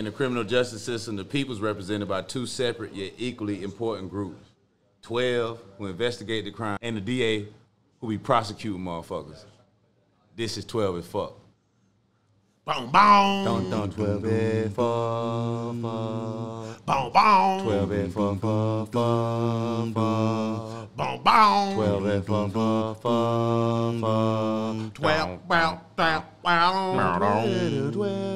In the criminal justice system, the people is represented by two separate yet equally important groups. 12 who investigate the crime, and the DA who be prosecuting motherfuckers. This is 12 as fuck. Boom, boom. Don't 12 and 4, 4. Boom, boom. 12 and 4, 4, 4, 4. Boom, boom. 12 and 4, 4, 4, 4. 12, bow, bow, bow. 12.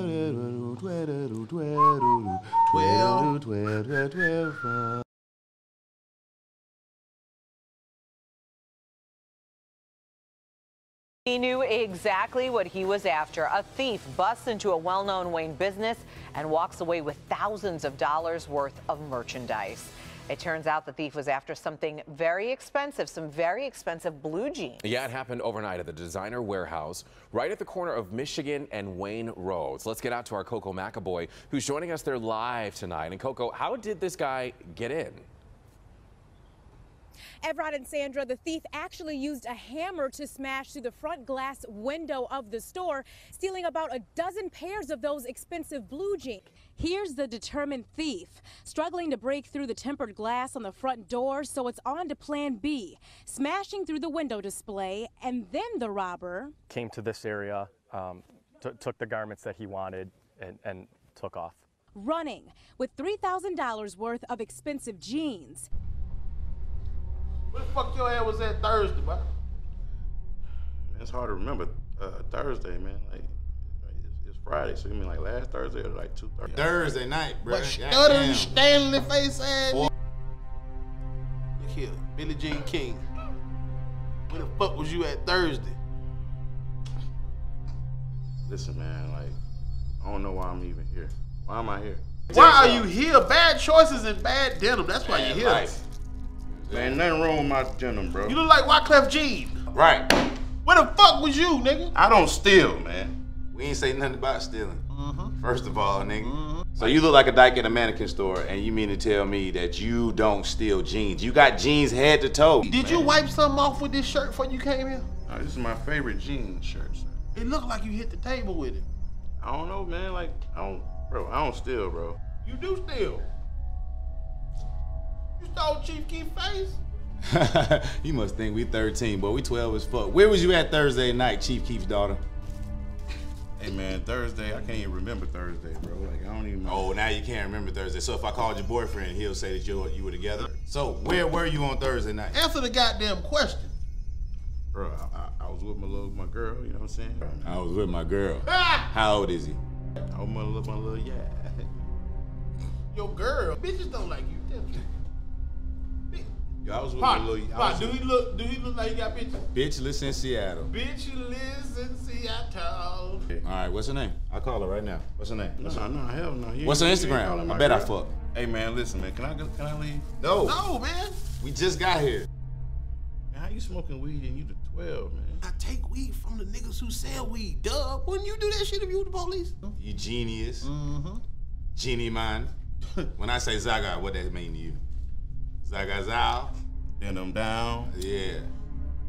He knew exactly what he was after. A thief busts into a well-known Wayne business and walks away with thousands of dollars worth of merchandise. It turns out the thief was after something very expensive, some very expensive blue jeans. Yeah, it happened overnight at the designer warehouse right at the corner of Michigan and Wayne Roads. Let's get out to our Coco McAboy, who's joining us there live tonight. And Coco, how did this guy get in? Evrod and Sandra, the thief actually used a hammer to smash through the front glass window of the store, stealing about a dozen pairs of those expensive blue jeans. Here's the determined thief, struggling to break through the tempered glass on the front door, so it's on to plan B, smashing through the window display, and then the robber came to this area, took the garments that he wanted, and took off. Running with $3,000 worth of expensive jeans. Where the fuck your ass was at Thursday, bro? Man, it's hard to remember Thursday, man. Like it's Friday, so you mean like last Thursday or like 2:30? Thursday night, bro. What stuttering, Stanley face ass? Look here, Billie Jean King. Where the fuck was you at Thursday? Listen, man, like I don't know why I'm even here. Why am I here? Why are you here? Bad choices and bad denim. That's why you're here. Life. Man, nothing wrong with my denim, bro. You look like Wyclef Jean. Right. Where the fuck was you, nigga? I don't steal, man. We ain't say nothing about stealing. First of all, nigga. So you look like a dyke in a mannequin store, and you mean to tell me that you don't steal jeans? You got jeans head to toe. Did you wipe something off with this shirt before you came here? No, this is my favorite jean shirt, sir. It looked like you hit the table with it. I don't know, man. Like, I don't steal, bro. You do steal. You stole Chief Keef's face? You must think we 13, but we 12 as fuck. Where was you at Thursday night, Chief Keef's daughter? Hey, man, Thursday, I can't even remember Thursday, bro. Like, I don't even know. Oh, now you can't remember Thursday. So if I called your boyfriend, he'll say that you were together. So where were you on Thursday night? Answer the goddamn question. Bro, I was with my girl, you know what I'm saying? I was with my girl. How old is he? I was with my little Your girl. Bitches don't like you, do they? Yo, I was with my little. Do he look like he got bitches? Bitch lives in Seattle. Bitch lives in Seattle. All right, what's her name? I'll call her right now. What's her name? No, hell no. What's her Instagram? I bet I fuck. Hey, man, listen, man. Can I leave? No, man. We just got here. Man, how you smoking weed and you the 12, man? I take weed from the niggas who sell weed. Duh. Wouldn't you do that shit if you were the police? You genius. Genie man. When I say Zaga, what that mean to you? Zaga Zao? Denim down. Yeah.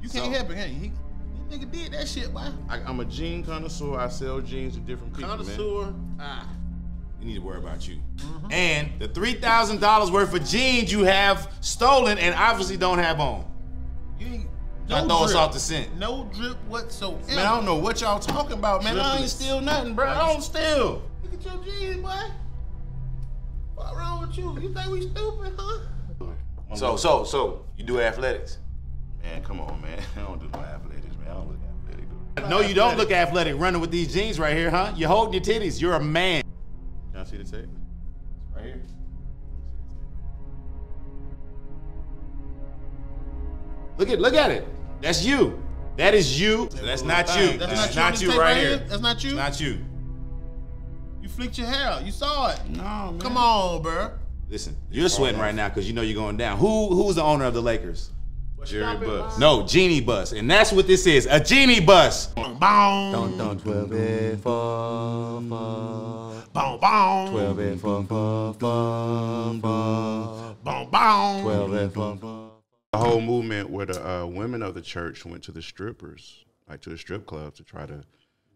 You can't help it, can you? This nigga did that shit, boy. I'm a jean connoisseur. I sell jeans to different people, Connoisseur. man. We need to worry about you. And the $3,000 worth of jeans you have stolen and obviously don't have on. You ain't. Try to throw us off the scent. No drip whatsoever. Man, I don't know what y'all talking about, man. I ain't steal nothing, bro. I don't steal. Look at your jeans, boy. What's wrong with you? You think we stupid, huh? So you do athletics? Man, come on, man. I don't do no athletics, man. I don't look athletic, dude. No, you don't look athletic running with these jeans right here, huh? You're holding your titties. You're a man. Can I see the tape? Right here. Look at it. That's you. That is you. That's not you. That's not you right here. That's not you? It's not you. You flicked your hair. You saw it. No, man. Come on, bro. Listen, you're sweating right now because you know you're going down. Who's the owner of the Lakers? Jerry Buss. No, Genie Bus. And that's what this is, a Genie Bus. Boom, boom. Don't 12 and 4, 4. Boom, boom. 12 and 4, 4, 4, 4. Boom, boom. 12 and 4, 4. The whole movement where the women of the church went to the strippers, like to the strip clubs to try to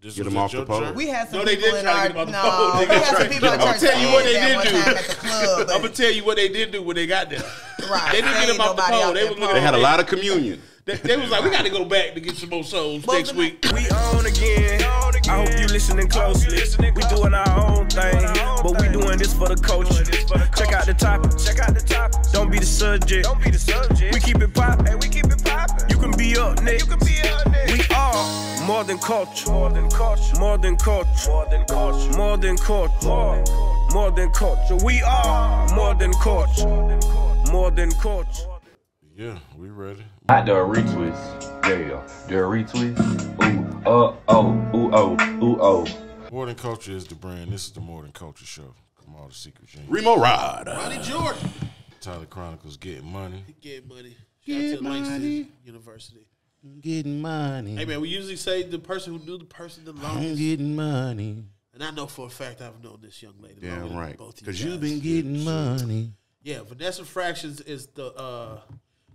Get them off the pole. We had some they people did in try our to get them off the pole. we had some people in I'm church tell you what they that did one do. time at the club. I'm gonna tell you what they did do when they got there. Right. They didn't get them off the pole. They was looking. They had a lot of communion. They was like, we got to go back to get some more souls next week. We on again. I hope you listening closely. We doing our own thing, but we doing this for the culture. Check out the topic. Don't be the subject. We keep it poppin'. You can be up next. We are more than culture. More than culture. More than culture. More than culture. More than culture. More than culture. We are more than culture. More than culture. Yeah, we ready. Not the retwist. There you go. The retwist. Ooh. More Than Culture is the brand. This is the More Than Culture show. Kamal, the Secret Genius. Reemo Rod. Ronnie Jordan. Tyler Chronicles getting money. Getting money. Shout out to Langston University. Getting money. Hey, man, we usually say the person who knew the person the longest. I'm getting money. And I know for a fact I've known this young lady. Yeah, right. Because you've been getting money. Yeah, Vanessa Fraction is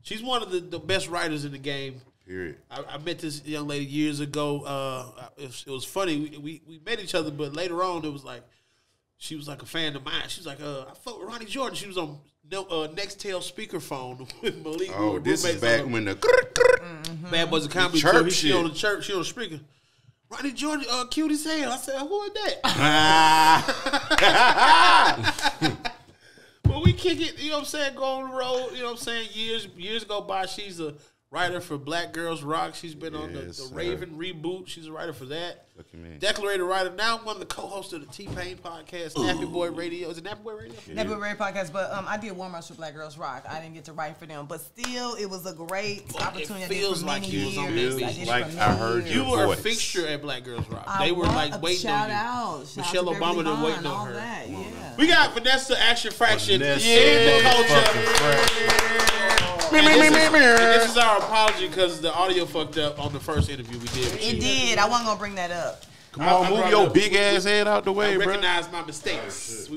she's one of the best writers in the game. Period. I met this young lady years ago. It was funny. We met each other, but later on it was like she was like a fan of mine. She was like, I fuck with Ronnie Jordan. She was on Nextel speakerphone with Malik. Oh, this is back when the Bad Boys of Comedy. church She shit. on the church. She on the speaker. Ronnie Jordan, cute as hell. I said, who is that? But we kick it, you know what I'm saying, go on the road, you know what I'm saying, years go by. She's a writer for Black Girls Rock. She's been on the Raven reboot. She's a writer for that. Declarated writer. Now one of the co-hosts of the T-Pain podcast, Nappy Boy Radio. Is it Nappy Boy Radio? Nappy Boy Radio podcast, but I did warm-ups for Black Girls Rock. I didn't get to write for them, but still, it was a great opportunity. It feels like you was on that. I heard you were a fixture at Black Girls Rock. They were like waiting on you. Michelle Obama done waiting on her. That, yeah. We got Vanessa Fraction in the culture. This is our apology because the audio fucked up on the first interview we did. It did. I wasn't gonna bring that up. Come on, move your big ass head out the way, I bro. recognize my mistakes.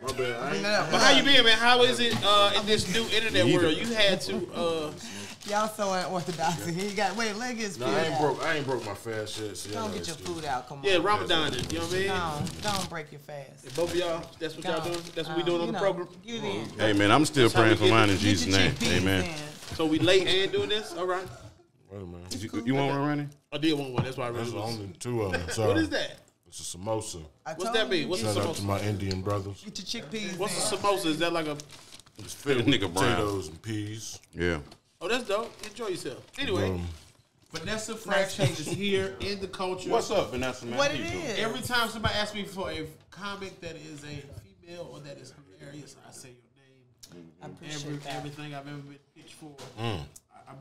My bad. But how you been, man? How is it in this new internet world? You had to. Y'all so unorthodox. Here you got leg is. No, I ain't broke my fast shit. So don't get your food out. Come on. Yeah, Ramadan. You know what I mean? No, don't break your fast. And both of y'all, that's what y'all doing. That's what we doing on the program. Hey man, I'm still praying for mine in Jesus' name. Amen. So we late and doing this? All right. Wait a minute. You want one, Ronnie? I did want one. That's why I There's really only two of them. Sorry. What is that? It's a samosa. What's that mean? What's a Shout out to samosa? my Indian brothers. Get your chickpeas. What's a samosa? Is that like a? It's filled with potatoes and peas. Yeah. Oh, that's dope. Enjoy yourself. Anyway, Vanessa Fraction is here in the culture. What's up, Vanessa? Man? What it is? Every time somebody asks me for a comic that is a female or that is hilarious, I say your name. I appreciate that. Everything I've ever been pitched for, I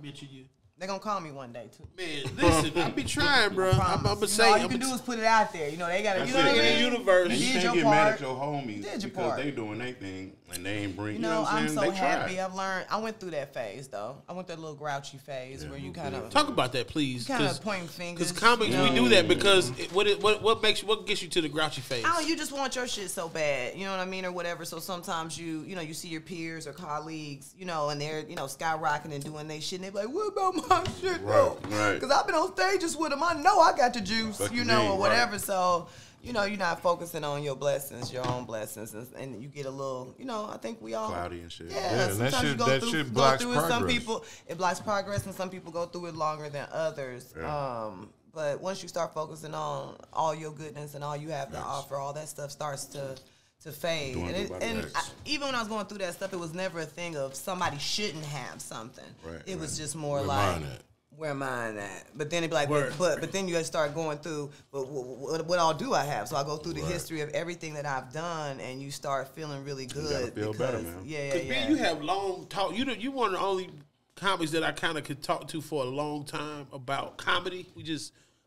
mention you. They're gonna call me one day too. Man, listen, I be trying, bro. I'm gonna say all you can do is put it out there. You know they gotta. You know what I mean? In the universe. And you did can't your get part. mad at your homies You did your because part. they doing their thing and they ain't bring. You know, what I'm saying? so They happy. tried. I've learned. I went through that phase though. I went through that little grouchy phase where you kind of talk about that, please. kind of pointing fingers. Because comics, we do that because what gets you to the grouchy phase? Oh, you just want your shit so bad, you know what I mean, or whatever. So sometimes you see your peers or colleagues, and they're skyrocketing and doing their shit, and they be like, "What about my shit, though?" Right. Because I've been on stages with them. I know I got the juice, Fuck you or mean, whatever. right. So. You're not focusing on your blessings, your own blessings, and you get a little, I think we all Cloudy and shit. Yeah, and sometimes you that shit blocks it. progress. Some people it blocks progress, and some people go through it longer than others. Yeah. But once you start focusing on all your goodness and all you have to offer, all that stuff starts to fade. Even when I was going through that stuff, it was never a thing of somebody shouldn't have something. Right, it was just more Where like. mine at? Where mine at? But then it'd be like, but then you gotta start going through. But what all do I have? So I go through the history of everything that I've done, and you start feeling really good. You gotta feel better, man. Yeah. Man, you have long talk. You one of the only comics that I kind of could talk to for a long time about comedy.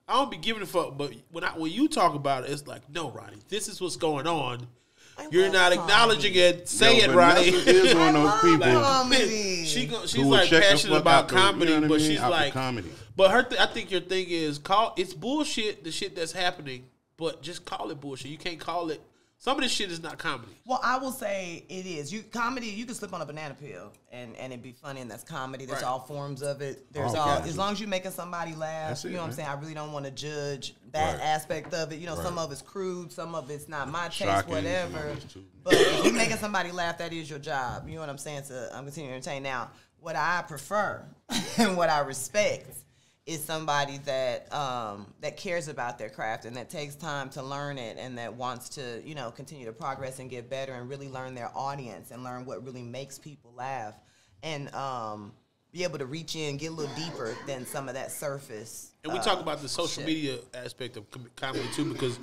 I don't be giving a fuck, but when you talk about it, it's like, no, Ronnie, this is what's going on. You're not acknowleding it. Say it, Ronnie. Is one of those people. She's like passionate about comedy, but she's like, comedy. But I think your thing is it's bullshit. The shit that's happening, but just call it bullshit. You can't call it Some of this shit is not comedy. Well, I will say it is. Comedy, you can slip on a banana peel and it'd be funny, and that's comedy. There's all forms of it. There's as long as you're making somebody laugh, you know what I'm saying? I really don't want to judge that aspect of it. You know, some of it's crude, some of it's not my taste, whatever. But if you're making somebody laugh, that is your job. You know what I'm saying? So I'm continuing to entertain. Now, what I prefer and what I respect is somebody that that cares about their craft and that takes time to learn it and that wants to, you know, continue to progress and get better and really learn their audience and learn what really makes people laugh and be able to reach in, get a little deeper than some of that surface. And we talk about the social media aspect of comedy too, because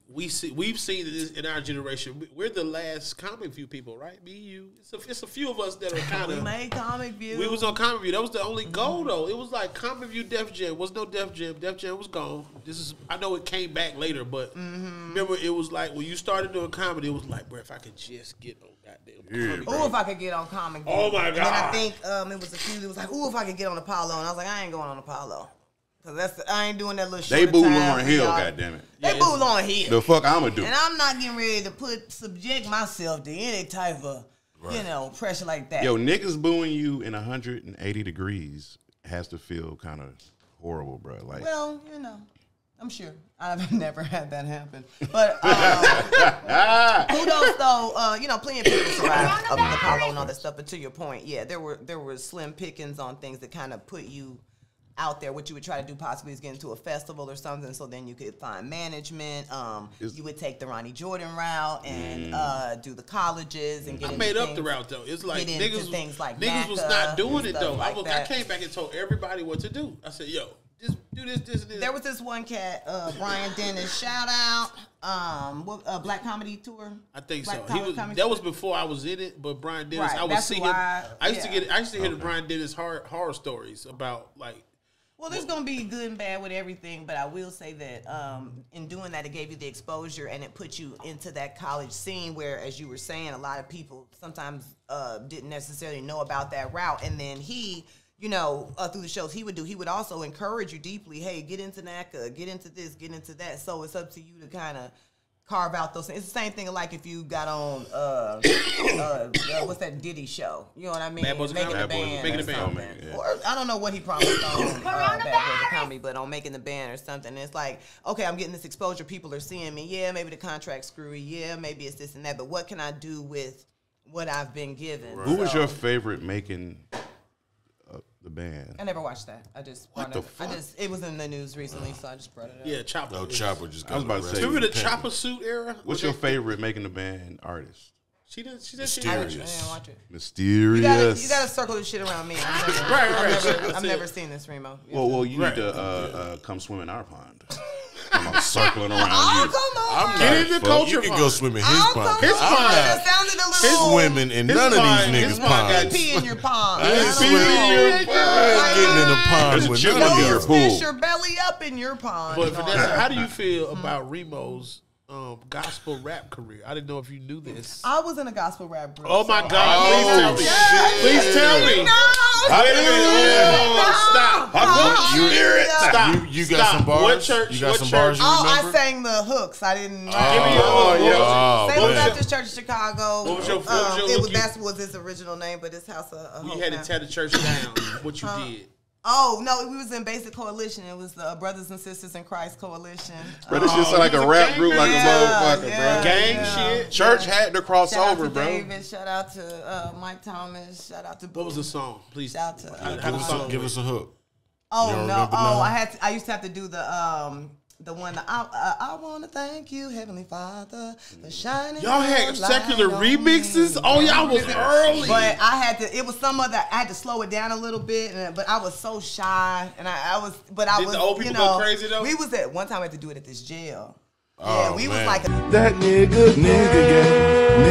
we've seen this in our generation. We're the last Comic View people, right? Me, you. It's a few of us that are kind of. We made Comic View. We was on Comic View. That was the only goal, though. It was like Comic View, Def Jam. Was no Def Jam. Def Jam was gone. I know it came back later, but remember, it was like when you started doing comedy, it was like, bro, if I could just get on goddamn. If I could get on Comic View. Oh my God. And then I think it was a few that was like, if I could get on Apollo, and I was like, I ain't going on Apollo. Cause I ain't doing that little short. They boo Lauryn Hill, goddammit. They boo Lauryn Hill. The fuck I'ma do? And I'm not getting ready to subject myself to any type of pressure like that. Yo, niggas booing you in 180 degrees has to feel kind of horrible, bro. Like, well, you know, I'm sure I've never had that happen, but kudos though. You know, plenty of people survived Apollo and all that stuff. But to your point, yeah, there were slim pickings on things that kind of put you out there. What you would try to do possibly is get into a festival or something, so then you could find management. You would take the Ronnie Jordan route and do the colleges and get into made up the route though. It's like things like niggas was not doing it though. Like I came back and told everybody what to do. I said, yo, just do this, and this. There was this one cat, Brian Dennis, shout out, Black Comedy Tour. I think so. That was before I was in it, but Brian Dennis, I would see him. I used to hear the Brian Dennis horror stories about like. Well, there's going to be good and bad with everything, but I will say that in doing that, it gave you the exposure and it put you into that college scene where, as you were saying, a lot of people sometimes didn't necessarily know about that route. And then he, you know, through the shows he would also encourage you deeply, hey, get into NACA, get into this, get into that. So it's up to you to kind of carve out those things. It's the same thing like if you got on what's that Diddy show? You know what I mean? Making the Band. Or I don't know what he promised on Bad Boys of Comedy, but on Making the Band or something. And it's like, okay, I'm getting this exposure. People are seeing me. Yeah, maybe the contract's screwy. Yeah, maybe it's this and that. But what can I do with what I've been given? Who was your favorite making the band? I never watched that. It was in the news recently, so I just brought it up. Yeah, Chopper. No, Chopper just got. I was about to say. Remember the Chopper suit era? What's your favorite Making the Band artist? She did. Mysterious. I didn't watch it. Mysterious. You gotta circle this shit around me. I've never seen this, Remo. Well, you need to come swim in our pond. I'm circling around you. Come on. Get in the culture. You can go swim in his pond. His pond. That sounded a little. His women in none of these niggas' ponds. Pee in your pond. Getting in the pond with none of your pool. Fish your belly up in your pond. But Vanessa, how do you feel about Remo's gospel rap career? I didn't know if you knew this. I was in a gospel rap group. Oh my God! Please tell me. No. Stop. Stop. You got some bars? What church? You got some bars you remember? I sang the hooks. I didn't. Salem Baptist Church of Chicago. What was your that was his original name, but his house of we had to tear the church down. What you did? Oh, no, we was in Basic Coalition. It was the Brothers and Sisters in Christ Coalition. Bro, this shit sound like a rap group like a motherfucker, bro. Gang shit. Church had to cross over, bro. David, shout out to Mike Thomas, shout out to Boo. What was the song? Please. Shout out to give us a hook. Oh, no. Oh, I used to have to do the one that I want to thank you, Heavenly Father, for shining. Y'all had secular remixes? Oh, y'all was early. But it was some other, I had to slow it down a little bit, but I was so shy. And Did the old people go crazy though? We was at, one time we had to do it at this jail. Oh, yeah, we man. was like that nigga gay.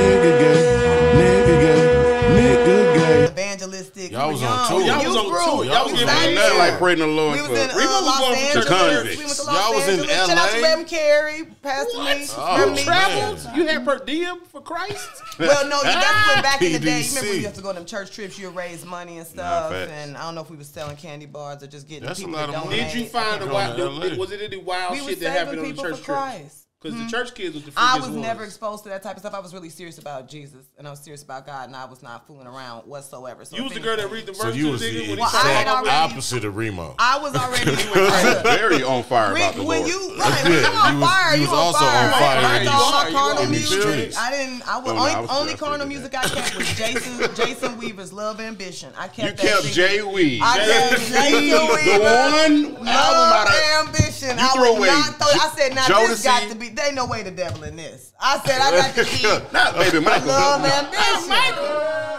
Evangelistic. Y'all was on tour. Y'all was on tour. Y'all was getting nothing like praying the Lord. We was for in Los Angeles. convicts. We went to Y'all Los was in Angeles. LA? Shout out to Reverend Carey, Pastor me. Oh, Traveled? You had per diem for Christ? Well, no, that's when back in the day. You PDC. remember when you have to go on them church trips, you would raise money and stuff. And I don't know if we was selling candy bars or just getting That's people a lot to of money. donate. Did you find was it any wild shit that happened on the church trips? Because the church kids was the freakiest I was ones. never exposed to that type of stuff. I was really serious about Jesus, and I was serious about God, and I was not fooling around whatsoever. So you was the girl that read the verse. So you was the nigga, exact opposite of Reemo. I was already very on fire about the Lord. When you on fire, you was also on fire. I all my carnal in the music. streets. I was only carnal music I kept was Jason Weaver's Love Ambition. I kept You kept Jay Weave. I kept Jason Weaver. The one Love Ambition. You threw away. I said, now this Jodeci. got to be. They ain't no way the devil in this. I said, I got to be. Not Baby Michael. Love Ambition.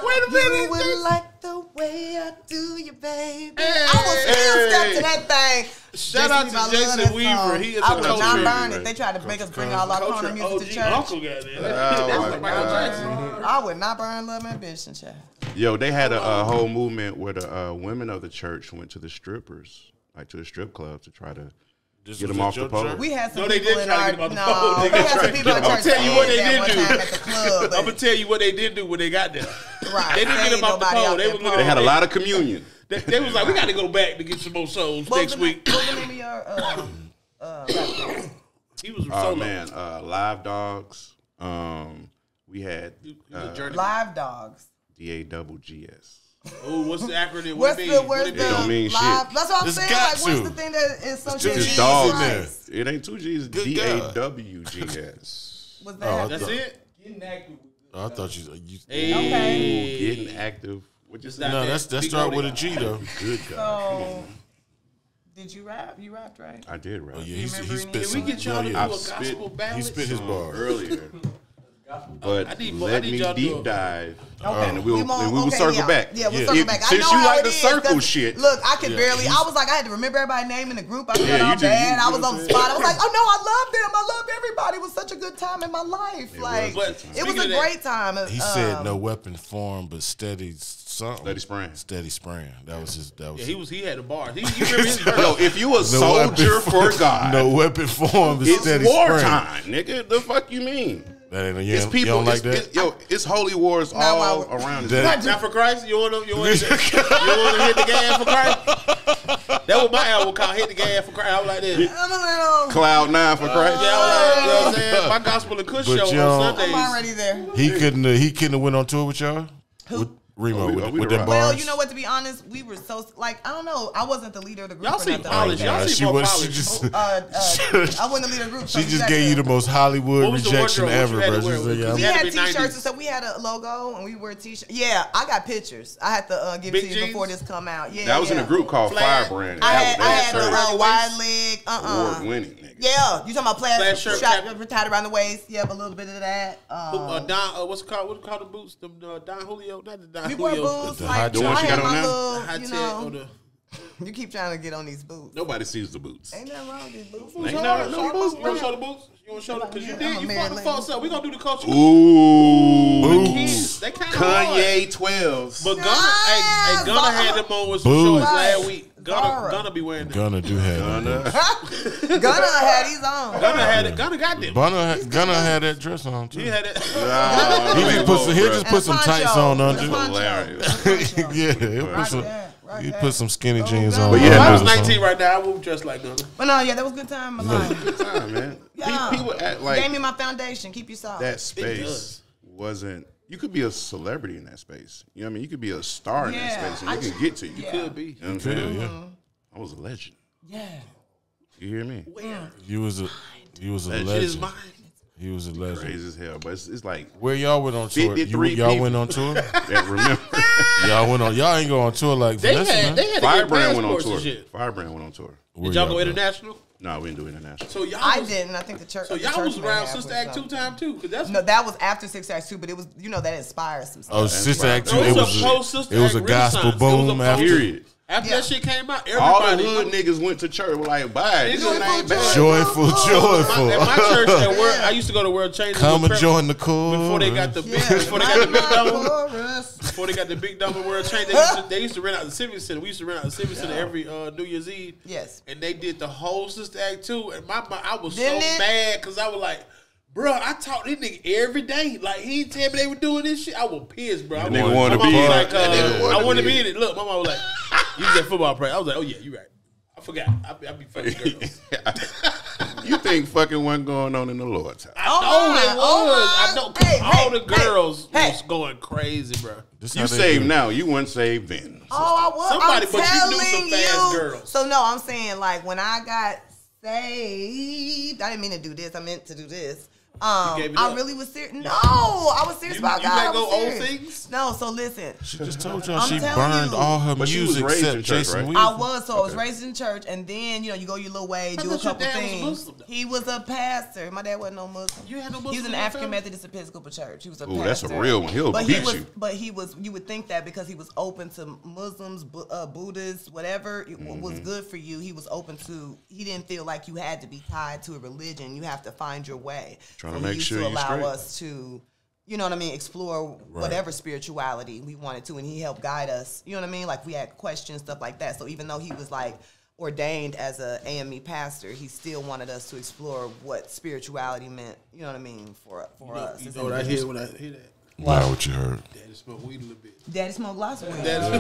Wait a minute. You would like the way I do you, baby. I was still stuck to that thing. Shout out to Jason Weaver. He is I a would culture. not burn it. They tried to make us bring all our carnal music to church. Uncle got there. Oh, my God. I would not burn Love Ambition, child. Yo, they had a whole movement where the women of the church went to the strippers, like to the strip club, to try to get them off the pole. We had some No, they people did in try our to get them off the pole. we had some people in I'm church. tell you what they did one do. time at the club. I'm gonna tell you what they did do when they got there. Right. They didn't get them off the pole. They was looking. They had a lot of communion. They was like, we got to go back to get some more souls next week. What was the name of your rapper? He was Oh solo. man, Live Dogs. We had Live Dogs. DAWGS. Oh, what's the acronym? What's the It don't mean live? shit. That's what I'm It's saying. got Like, what's to. the thing that is so It's dogs in there. It ain't two G's. DAWGS. Was that? That's it. I thought you. Okay. Getting active. What you Not No, that. that Big start Odie. with a G though. Good God. So, did you rap? You rapped, right? I did, right? Oh yeah, he remember spit any- some. Can we get y'all to do yeah, a gospel ballad? he spit his bar earlier. But I need let y'all me to do deep a- dive, Okay. and we will Okay, circle yeah. back. Yeah, we'll Yeah. circle If- back. I since know you how like it the is, circle 'cause, shit. Look, I could Yeah. barely. I was like, I had to remember everybody's name in the group. I felt Yeah, all you did. bad. I You was on the did. spot. I was like, oh no, I love them. I love everybody. It was such a good time in my life. Like, was it a was good time. a Speaking of great time. He said no weapon formed, but steady something. Steady spraying. Steady spraying. That was his. That was. Yeah, he had a bar. He remember his verse. Yo, if you a soldier for God, no weapon formed, but it's steady wartime, nigga. The fuck you mean? That ain't, It's you people. don't like it's, that? it's holy wars all around. That- Not for Christ. You want to hit the gas for Christ? That was my album called "Hit the Gas for Christ." I was like this. Cloud 9 for Christ. Yeah, I was like, you know what I'm saying? My Gospel and Kush But show y'all- on Sundays. I'm already there. He couldn't have went on tour with y'all. With Reemo, with them bars. Well, you know what? To be honest, we were so like I don't know. I wasn't the leader of the group. Y'all or seem nothing polished. like that. Y'all She seem more was. She polished. just. I wasn't the leader of the group. She just gave you the most Hollywood What was the rejection wardrobe? ever, What you had bro. to wear? She was like, Because We It had had to be t-shirts 90s. and stuff. We had a logo and we wore t-shirts. Yeah, I got pictures. I had to give it Big to you jeans? before this come out. Yeah, That was in a group called Flag. Firebrand. I had That a was wide leg. award winning, nigga. Yeah, you talking about Plaid shirt, strap cap. tied around the waist? Yeah, but a little bit of that. Don, what's it called? What called the boots? Them Don Julio, not the Don we wore Julio. boots. The Like, high The ones I you had got on my now? little, High you tech know, or the. you keep trying to get on these boots. Nobody sees the boots. Ain't nothing wrong with these boots. Ain't Show no- the boots. You want to show the boots? You want to show them? Because you I'm did. a You man, fucking lady. false up. We going to do the culture. Ooh. Kids, they kind of hard. Kanye 12s. But Gunna had them on with some shorts last Right. week. Zara. Gunna be wearing them. Gunna do have that. Gunna had these on. Gunna got them. Gunna had that dress on too. He had it. He'll just put some tights on under. Hilarious. Yeah, he'll put some. Right He there. put some skinny jeans on. But If yeah, I was no. 19 right now, I wouldn't dress like Gunna. But no, yeah, that was a good time in my life. Good time, man. Yeah. People act Gave like me my foundation. Keep you solid. that space wasn't. You could be a celebrity in that space. You know what I mean? You could be a star in that Yeah. space, and they can get to you. Yeah. Could be. You know what I'm saying? Yeah. I was a legend. Yeah. You hear me? You was a That Shit is legend. mine. He was a legend. Crazy as hell, but it's like Where y'all went on tour? 53 Y'all people. went on tour? that. Remember, Y'all went on. Y'all ain't go on tour like They Vanessa, man. had to get Firebrand went on passports tour. and shit. Firebrand went on tour. Where Did y'all go go? international? No, we didn't do international. So y'all I was, didn't. I think the church. So the y'all was church around may have Sister with Act 2 something. time too, because that's No, that was after 6 Act 2, but it was that inspired some stuff. Oh, Sister Act 2. No, It it was was a post-Sister it was a Act gospel renaissance. It was a boom after. Period. After Yeah. that shit came out, All the everybody. hood niggas went to church. Were like, bye. This shit ain't bad. Joyful, joyful. At my church at work, I used to go to World Change. Come and join the chorus. Before they got the big, Yeah. before they got the big double, Chorus. before they got the big double World Change, they used to rent out the Civic Center. We used to rent out the Civic Center every New Year's Eve. Yes. And they did the whole Sister Act 2, and I was Didn't so it? mad because I was like, bro, I talk to this nigga every day. Like, he didn't tell me they were doing this shit. I was pissed, bro. That nigga wanted to be in it. That nigga wanted I to wanted to be be in in it. Look, my mom was like, you was at football practice. I was like, oh, yeah, you right. I forgot. I be fucking girls. You think fucking wasn't going on in the Lord's house? I know all the girls was going crazy, bro. You saved now. You weren't saved then. Oh, I was. Somebody, I'm but you knew telling some fast girls. So no, I'm saying like when I got saved, I didn't mean to do this. I meant to do this. I really was serious. No, I was serious about God. You let go old things? No, so listen. She just told y'all she burned all her music except Jason Weaver. I was, so I was raised in church, and then you go your little way, do a couple things. He was a pastor. My dad wasn't no Muslim. You had no Muslim. He was in the African Methodist Episcopal Church. He was a pastor. That's a real one. He'll beat you. But he was. You would think that because he was open to Muslims, Buddhists, whatever was good for you. He was open to. He didn't feel like you had to be tied to a religion. You have to find your way. Trying to make sure you allow us to, you know what I mean, explore whatever spirituality we wanted to, and he helped guide us. You know what I mean? Like we had questions, stuff like that. So even though he was like ordained as a AME pastor, he still wanted us to explore what spirituality meant. You know what I mean for us. You know what I hear when I hear that? Wow, what you heard? Daddy smoked weed a little bit. Daddy smoked lots of weed. That's my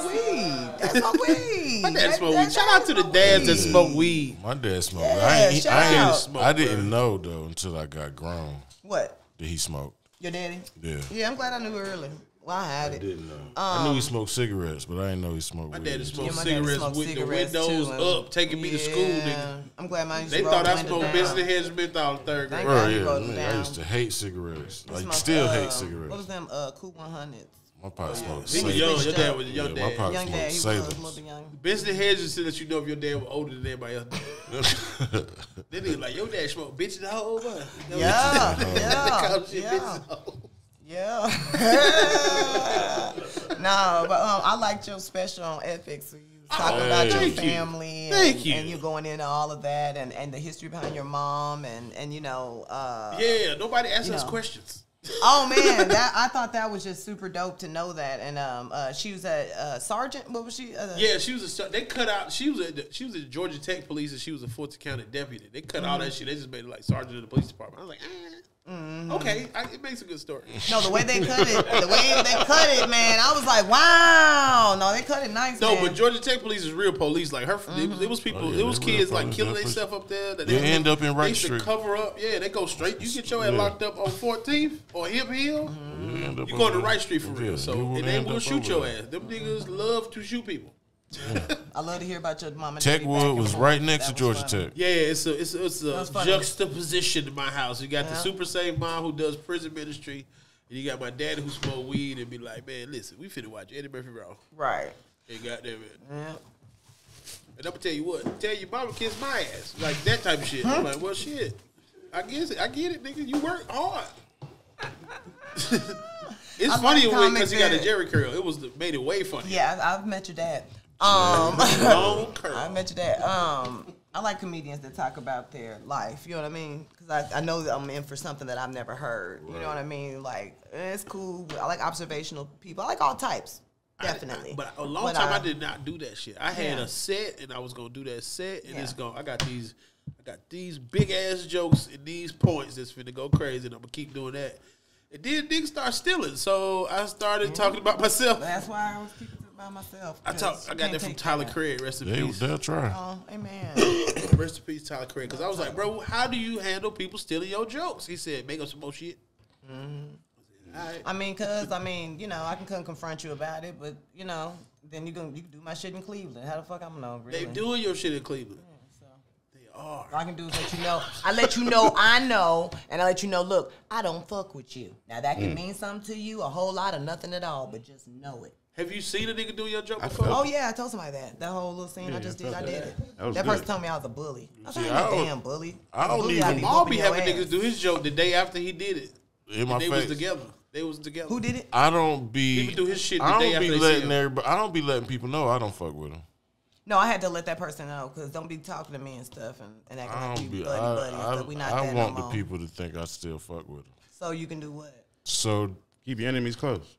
weed. That's my weed. My dad smoked weed. Shout out to the dads that smoke weed. My dad smoked weed. Yeah, I didn't know though until I got grown. What? That he smoked. Your daddy? Yeah. Yeah, I'm glad I knew early. Well, I had it. I didn't know. I knew he smoked cigarettes, but I didn't know he smoked weed. My daddy smoked cigarettes with the windows up, taking me to school, nigga. I'm glad mine used They to thought roll I the smoked window down. Business Heads menthol in third grade. I used to hate cigarettes. Like, still hate cigarettes. What was them? Cool 100s. My pop smoked. He was young. Your dad was a young dad. My pop Young dad, smoked he was a Salem. little young. Business Heads just said that you know if your dad was older than everybody else. They nigga like, your dad smoked bitches the whole month. Yeah. No, but I liked your special on ethics. You talking about your family and you going into all of that and the history behind your mom and you know. Yeah, nobody asks us questions. Oh man, I thought that was just super dope to know that. And she was a sergeant. What was she? Yeah, she was a. They cut out. She was at Georgia Tech Police, and she was a Fulton County deputy. They cut all that shit. They just made her like sergeant of the police department. I was like, okay, it makes a good story. No, the way they cut it, man, I was like, wow. No, they cut it nice. No, man. but Georgia Tech Police is real police. Like her, it was people, it was kids like killing themselves up there. That they end up in Wright Street. Cover up, yeah. They go straight. You get your ass locked up on 14th or Hip Hill. You go to Wright Street for real. So and they will shoot your ass. Them niggas love to shoot people. I love to hear about your mom. Techwood was right next to Georgia Tech. Yeah, it's a juxtaposition in my house. You got the super safe mom who does prison ministry, and you got my daddy who smoke weed and be like, man, listen, we finna watch Eddie Murphy Raw. Right. And goddamn it. Yeah. And I'm gonna tell you what, tell your mama kiss my ass. Like that type of shit. I'm like, well shit. I get it, nigga. You work hard. It's funny because he got a Jerry curl. It made it way funny. Yeah, I've met your dad. I met your dad. I like comedians that talk about their life. You know what I mean? Because I know that I'm in for something that I've never heard. You know what I mean? Like, it's cool. I like observational people. I like all types. Definitely. But a long time I did not do that shit. I had a set and I was gonna do that set and it's going. I got these big ass jokes and these points that's finna go crazy and I'm gonna keep doing that. And then niggas start stealing, so I started talking about myself. That's why I was keeping it about myself. I got that from Tyler Craig. Rest in peace. They'll try. Oh, amen. Rest in peace, Tyler Craig. Because I was like, bro, how do you handle people stealing your jokes? He said, make up some more shit. Right. I mean, you know, I can come confront you about it, but you know, then you can do my shit in Cleveland. How the fuck I'm gonna know? Really? They doing your shit in Cleveland. All I can do is let you know. I let you know I know, and I let you know, look, I don't fuck with you. Now, that can mean something to you, a whole lot or nothing at all, but just know it. Have you seen a nigga do your joke before? Oh, yeah, I told somebody that. That whole little scene I just did, I did it. That person told me I was a bully. I was like, damn bully. I don't even. Maul be having niggas do his joke the day after he did it. In my face. Was together. They was together. Who did it? I don't be. People do his shit the day after they see him. I don't be letting people know I don't fuck with them. No, I had to let that person know because don't be talking to me and stuff and acting like we buddy. We not that I want the people to think I still fuck with them. So you can do what? So keep your enemies close.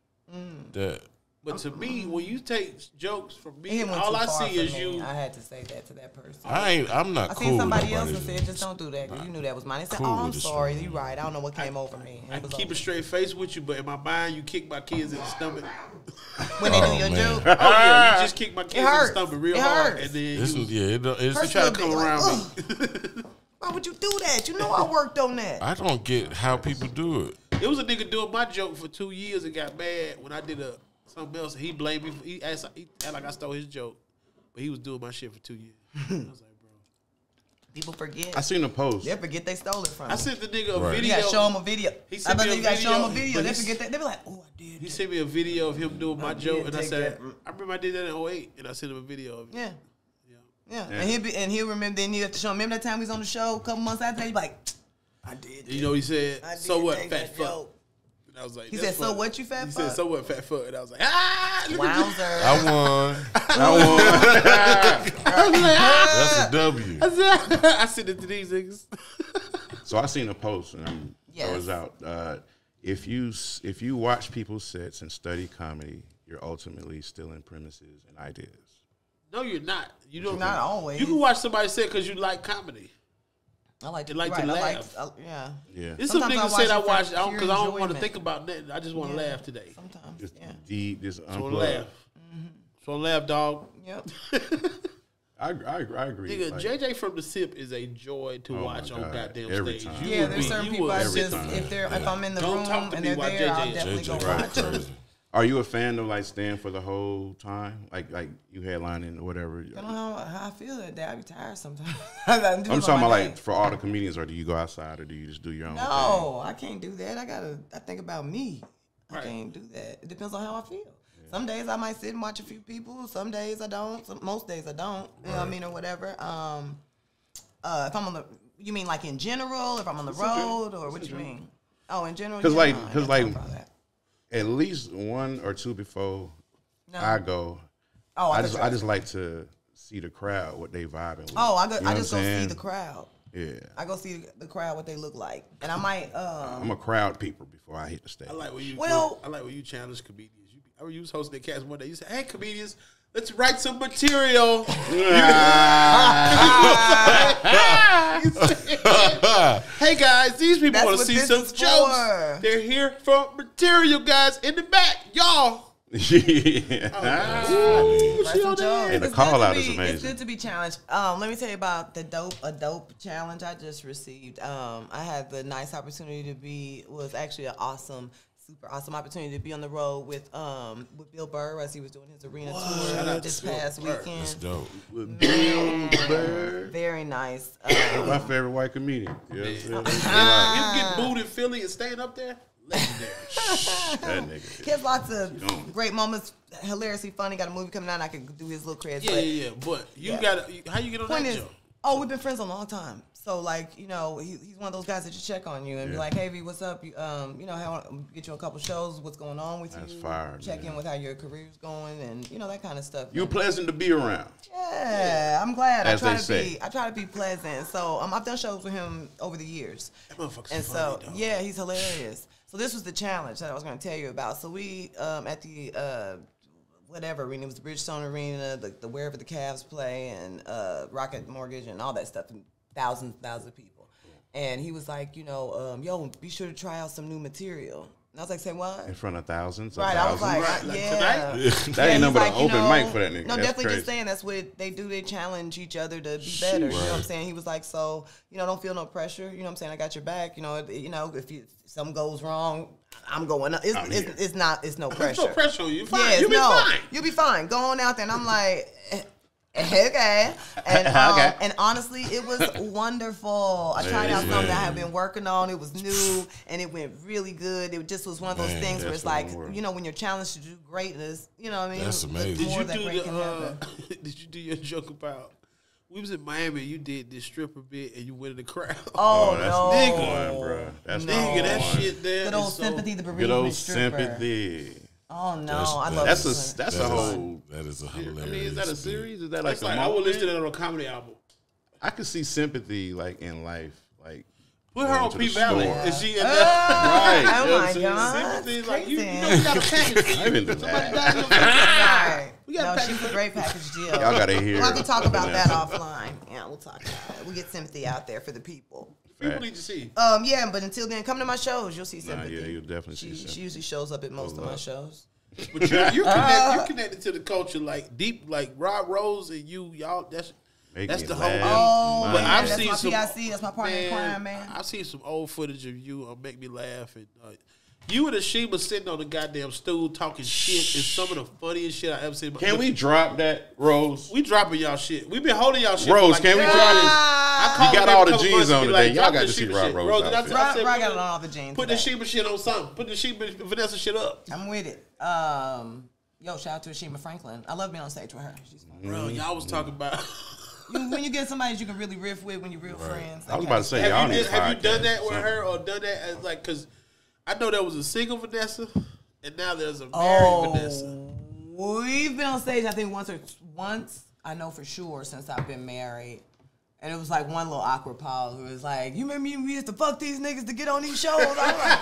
That. But to me, when you take jokes from me, all I see is you. I had to say that to that person. I'm not I cool. I seen somebody else and said, just don't do that because you knew that was mine. They said, oh, I'm sorry. You're right. I don't know what came over me. I can keep a straight face with you, but in my mind, you kick my kids in the stomach. When they do your joke? Oh, yeah. You just kick my kids in the stomach real hard. And then you try to come around me. Why would you do that? You know I worked on that. I don't get how people do it. It was a nigga doing my joke for 2 years and got mad when I did something else. He blamed me. He asked like I stole his joke, but he was doing my shit for 2 years. I was like, bro. People forget. I seen a post. They forget they stole it from I sent the nigga a video. You gotta show him a video. He sent me a video. You gotta show him a video. They forget that. They be like, oh, I did. He sent me a video of him doing my joke, and I said, I remember I did that in 2008, and I sent him a video of it. Yeah. And he'll remember. Then you have to show him. Remember that time we was on the show a couple months after? He's like, I did. You know what he said? So what, fat fuck? And I was like, he said, so what, you fat fuck? He said, so what, fat fuck? And I was like, wowzer. I won. That's a W. I sent it to these niggas. So I seen a post and I was out. If you watch people's sets and study comedy, you're ultimately stealing premises and ideas. No, you're not. You don't. Not always. You can watch somebody say because you like comedy. I like to, to laugh. Yeah. There's some niggas said I watch because I don't want to think about nothing. I just want to laugh today. Sometimes. Just deep, just So unplugged. laugh. So laugh, dog. Yep. I agree. Nigga, Like, JJ from the SIP is a joy to watch on goddamn every stage. time. Yeah, there's certain people I just time. if I'm in the Don't room talk to and me they're while there, I'll JJ definitely go JJ watch them. crazy. Are you a fan of like staying for the whole time, like you headlining or whatever? I don't know how I feel that day. I be tired sometimes. I'm talking about like for all the comedians, or do you go outside, or do you just do your own thing? No, I can't do that. I think about me. I can't do that. It depends on how I feel. Yeah. Some days I might sit and watch a few people. Some days I don't. Most days I don't. You know what I mean, or whatever. If I'm on the, you mean like in general? If I'm on the road, or what you mean? Oh, in general. Because yeah, like at least one or two before I go. Oh, I just like to see the crowd, what they vibing with. Oh, I You know just what go I'm see saying? the crowd. Yeah. I go see the crowd, what they look like, and I might. I'm a crowd peeper before I hit the stage. I like when you. Well, I like when you challenge comedians. I was hosting the cast one day. You said, "Hey, comedians, let's write some material." Hey guys, these people want to see some jokes. They're here for material, guys. In the back, y'all. Yeah. And the call out is amazing. It's good to be challenged. Let me tell you about a dope challenge I just received. I had the nice opportunity was actually an super awesome opportunity to be on the road with Bill Burr as he was doing his arena tour this past weekend. That's dope. With Bill Burr. Very nice. My favorite white comedian. Yeah, Him getting booed in Philly and staying up there. Legendary. That nigga. He has lots of great moments, hilariously funny. Got a movie coming out. I can do his little credits. Yeah. But you got to, how you get on Point that is, joke? oh, we've been friends a long time. So like, you know, he's one of those guys that just check on you and be like, hey V, what's up? You know, get you a couple shows. What's going on with That's you? fire, Check man. in with how your career's going and you know that kind of stuff. You're pleasant to be around. Yeah, I'm glad. As I they try to be pleasant. So I've done shows with him over the years. That motherfucker's And so funny, dog. yeah, he's hilarious. So this was the challenge that I was going to tell you about. So we at the whatever arena, it was the Bridgestone Arena, the wherever the Cavs play, and Rocket Mortgage and all that stuff, and thousands of people. And he was like, you know, yo, be sure to try out some new material. And I was like, say what? In front of thousands. Right, I was like, yeah. That ain't nothing but an open mic for that nigga. No, That's definitely crazy. just saying that's what they do. They challenge each other to be better. You know what I'm saying? He was like, so, you know, don't feel no pressure. You know what I'm saying? I got your back. You know, if something goes wrong, I'm going up. It's no pressure. There's no pressure on you. You're fine. Yes, You'll be fine. You'll be fine. Go on out there. And I'm like, okay. And and honestly, it was wonderful. I tried out something I had been working on. It was new and it went really good. It just was one of those things where it's like, you know, when you're challenged to do greatness, you know what I mean? That's amazing. Did you do your joke about? We was in Miami. You did this stripper bit and you went in the crowd. Oh, that's no, nigga, bro. That's nigga, that shit there. Good old sympathy, the Good bereavement old stripper. sympathy. Oh no, I love that's this a whole. That is a hilarious. I mean, is that a series? Is that Like like a I would moment? listen to that on a comedy album. I could see sympathy like in life, like Put her going on to P the Valley. store. Is she in Right. Oh You know my what I'm God. Sympathy, like you Crazy. know, we got a package. I didn't do Somebody that. died in your Right. We got No, a package. she's a great package deal. Y'all gotta hear. We'll have to talk about that Vanessa. offline. Yeah, we'll talk about it. We'll get sympathy out there for the people. People need to see. Yeah, but until then, come to my shows. You'll see Nah, sympathy. yeah, you'll definitely see sympathy. She usually shows up at most of my shows. But you're connected to the culture, like deep, like Rod Rose and y'all. That's That's the laugh. Oh, But yeah, I've that's seen my some. PIC. That's my partner in crime, man. I've seen some old footage of you Make Me Laugh. And, you and Ashima sitting on the goddamn stool talking shit is some of the funniest shit I ever seen. Can we drop that, Rose? We dropping y'all shit. We been holding y'all shit. Rose, can we drop it? You got all the G's on today. Y'all got to see Rose. Rose, I got it on all the jeans. Put the Ashima shit on something. Put the Ashima Vanessa shit up. I'm with it. Yo, shout out to Ashima Franklin. I love being on stage with her. She's fun. Bro, y'all was talking about when you get somebody you can really riff with when you're real friends. was about to say, y'all need have you done that with her or done that as like, because I know there was a single Vanessa and now there's a married Vanessa. We've been on stage, I think, once. I know for sure since I've been married. And it was like one little awkward pause. It was like, you remember we used to fuck these niggas to get on these shows? I was like,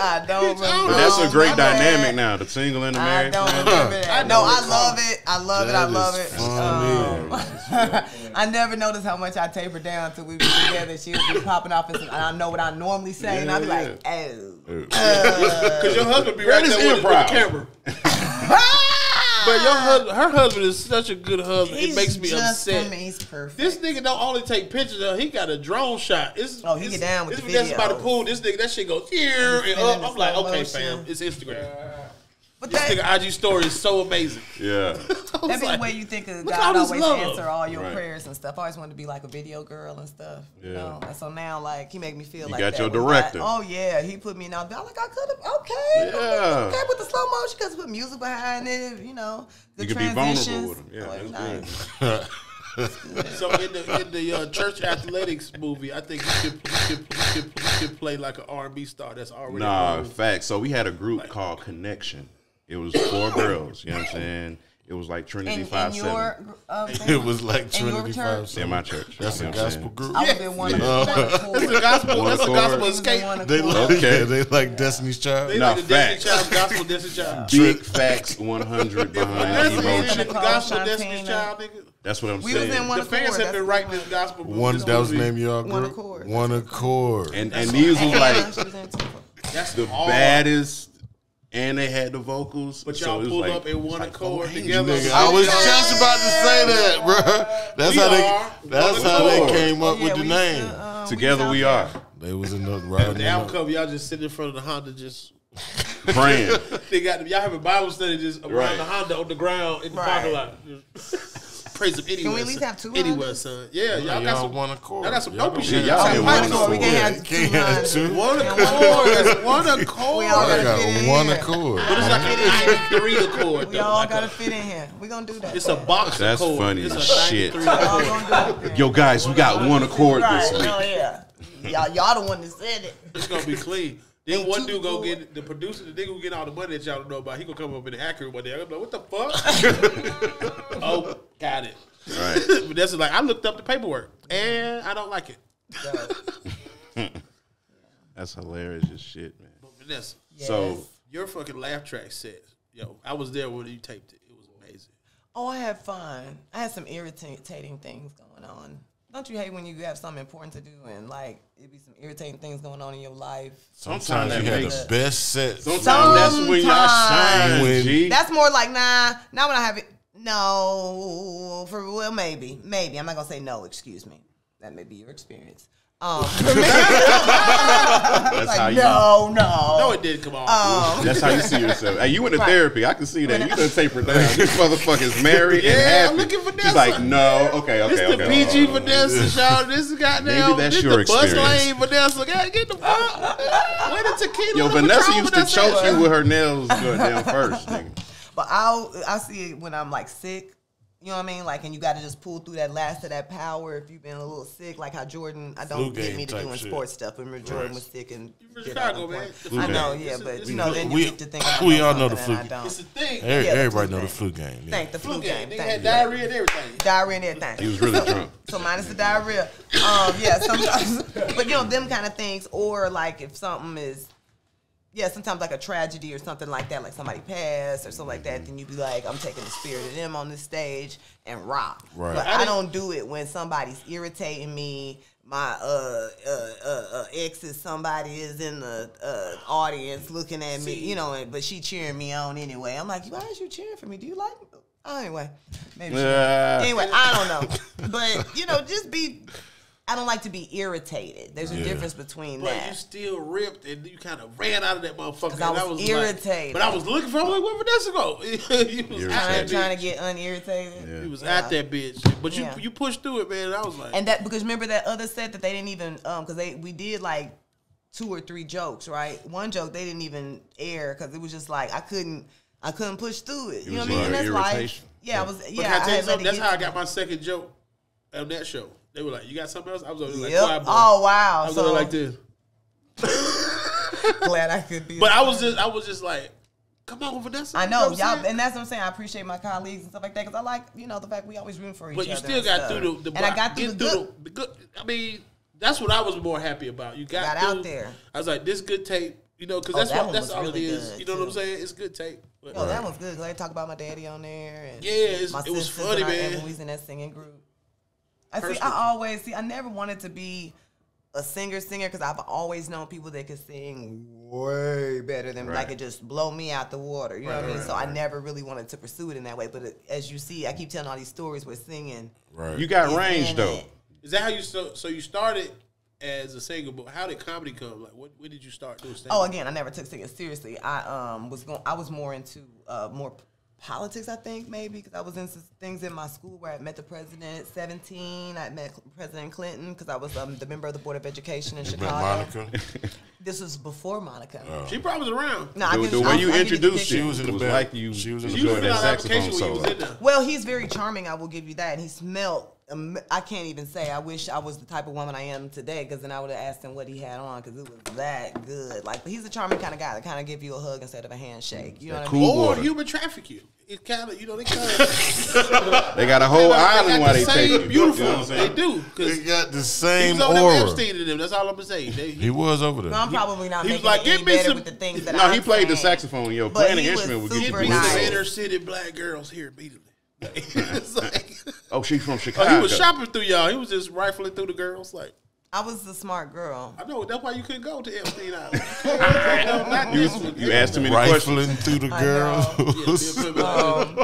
I don't remember. But that's a great dynamic now, the single and the married. I don't remember that. No, I love it. I love it. I never noticed how much I tapered down until we were together. She would be popping off, and I know what I normally say, and I'd be like, oh. Because your husband be right there with the camera. But her husband is such a good husband. It makes me upset. He's perfect. This nigga don't only take pictures of. He got a drone shot. He get down with the video. That's by the pool. This nigga, that shit goes here and up. I'm like, okay, fam, it's Instagram. But this nigga IG story is so amazing. Yeah. That be the way you think of God always answer all your prayers and stuff. I always wanted to be like a video girl and stuff. Yeah. You know? And so now, like, he make me feel you like got that. your director. Oh, yeah. He put me in out there. I'm like, I could have. Okay. Yeah. Okay with the slow motion because put music behind it, you know. The you could be vulnerable with him. Yeah, that's good. So in the church athletics movie, I think you should play like an R&B star that's already facts. So we had a group called Connection. It was 4 girls, you know what I'm saying? It was like Trinity 5-7. It was like Trinity 5-7. In my church. That's a gospel group. I was in one accord. That's a gospel escape. They like Destiny's Child. They like the Destiny's Child, gospel Destiny's Child. Big facts 100 behind emotion. The gospel Destiny's Child, nigga. That's what I'm saying. The fans have been writing this gospel movie. That was the name of your group? One Accord. And these was like the baddest. And they had the vocals. But y'all pulled up in one accord together. I was just about to say that, bro. That's how they came up with the name. Together we are. They was in the album cover. Y'all just sitting in front of the Honda, just praying. Y'all have a Bible study just around the Honda on the ground in the parking lot. Praise him anywhere. Can we at least have 2 anywhere, son? Yeah, y'all got some one accord. Y'all got some dope shit. Y'all in one accord. We can't have 2. One accord. That's one accord. We all gotta fit in one here. accord. But it's like an 93 accord. We all gotta fit in here. We gonna do that. It's a box That's accord. funny It's as a shit. 93 accord. Yo, guys, we got one accord this week. Oh yeah. Y'all the one that said it. It's gonna be clean. Then one dude go get the producer, the nigga who get all the money that y'all don't know about. He gonna come up in the accurate one day. I'm like, what the fuck? Oh, got it. Right. But that's like I looked up the paperwork and I don't like it. That's hilarious as shit, man. But Vanessa, so your fucking laugh track set, yo, I was there when you taped it. It was amazing. Oh, I had fun. I had some irritating things going on. Don't you hate when you have something important to do and like it be some irritating things going on in your life? Sometimes you had the best set. Sometimes that's when y'all shine. G. That's more like not when I have it. No, maybe. I'm not gonna say no. Excuse me. That may be your experience. For me, that's like, how you. No, it did come on. That's how you see yourself. Hey, you went to therapy. I can see that. You done tapered down. This motherfucker's married and happy. I'm looking for Vanessa. She's like, no, okay. This the PG Vanessa, y'all. This is goddamn. Maybe that's this your the bus experience. lane Vanessa. Get the fuck. Where the tequila? Yo, Vanessa used to choke you with her nails going down first, nigga. But I see it when I'm like sick. You know what I mean? Like, and you got to just pull through that last of that power if you've been a little sick. Like how Jordan, I don't get me to doing sports stuff. Remember Jordan was sick and from Chicago, man. I know, yeah, but you know, then you get to think about we all know the flu. It's a thing. Everybody know the flu game. Yeah. The flu game. They had diarrhea and everything. Diarrhea and everything. He was really drunk. So minus the diarrhea. Yeah, sometimes. But you know, them kind of things, or like if something is. Yeah, sometimes like a tragedy or something like that, like somebody passed or something like that, then you be like, I'm taking the spirit of them on this stage and rock. Right. But I don't do it when somebody's irritating me, my ex's somebody is in the audience looking at me, you know, but she cheering me on anyway. I'm like, why is you cheering for me? Do you like me? Oh, anyway, maybe. Anyway, I don't know, but you know, just be. I don't like to be irritated. There's a difference between that. But you still ripped and you kind of ran out of that motherfucker. I was irritated. But I was looking for him, like, where Vanessa go? You was trying to get unirritated. Yeah. He was at that bitch. But you pushed through it, man. And I was like. And that, because remember that other set that they didn't even, because we did like 2 or 3 jokes, right? One joke they didn't even air because it was just like, I couldn't push through it. You know what I mean? And that's life. Yeah, I was, that's how I got my second joke on that show. They were like, you got something else? I was over like, oh, wow. I was over like this. Glad I could be. But I was just like, come on, Vanessa. I know, y'all, and that's what I'm saying. I appreciate my colleagues and stuff like that because I like, you know, the fact we always room for each other. But you still got through the and I got through the good. I mean, that's what I was more happy about. You got out there. I was like, this good tape, you know, because that's all it is. You know what I'm saying? It's good tape. But, that was good. They talk about my daddy on there. And it was funny, man. And we was in that singing group. I never wanted to be a singer because I've always known people that could sing way better than like it just blow me out the water. You know what I mean? So I never really wanted to pursue it in that way. But as you see, I keep telling all these stories where singing. Right. You got range though. Is that how you so you started as a singer? But how did comedy come? Like, when did you start doing stand-up? Oh, again, I never took singing seriously. I was more into more politics, I think, maybe, because I was in some things in my school where I met the president at 17. I met President Clinton because I was the member of the Board of Education in Chicago. Monica? This was before Monica. Oh. She probably was around. No, the way you introduced she was in the back. She was in the saxophone solo. Well, he's very charming, I will give you that. And he smelled, I can't even say, I wish I was the type of woman I am today, because then I would have asked him what he had on, because it was that good. Like, he's a charming kind of guy that kind of give you a hug instead of a handshake. You know what I mean? Or human traffic you. It kind of, you know, they kind of. They got a whole island while they take you. Beautiful. You know they do. They got the same aura. aura. Epstein in them. That's all I'm gonna say. He was over there. No, I'm probably not making it any better with the things that he played the saxophone. Yo, playing the instrument would get you some inner city black girls here immediately. It's like, she's from Chicago. He was shopping through y'all. He was just rifling through the girls like. I was the smart girl. I know. That's why you couldn't go to Epstein Island. You asked too many questions. Rifling through the girls.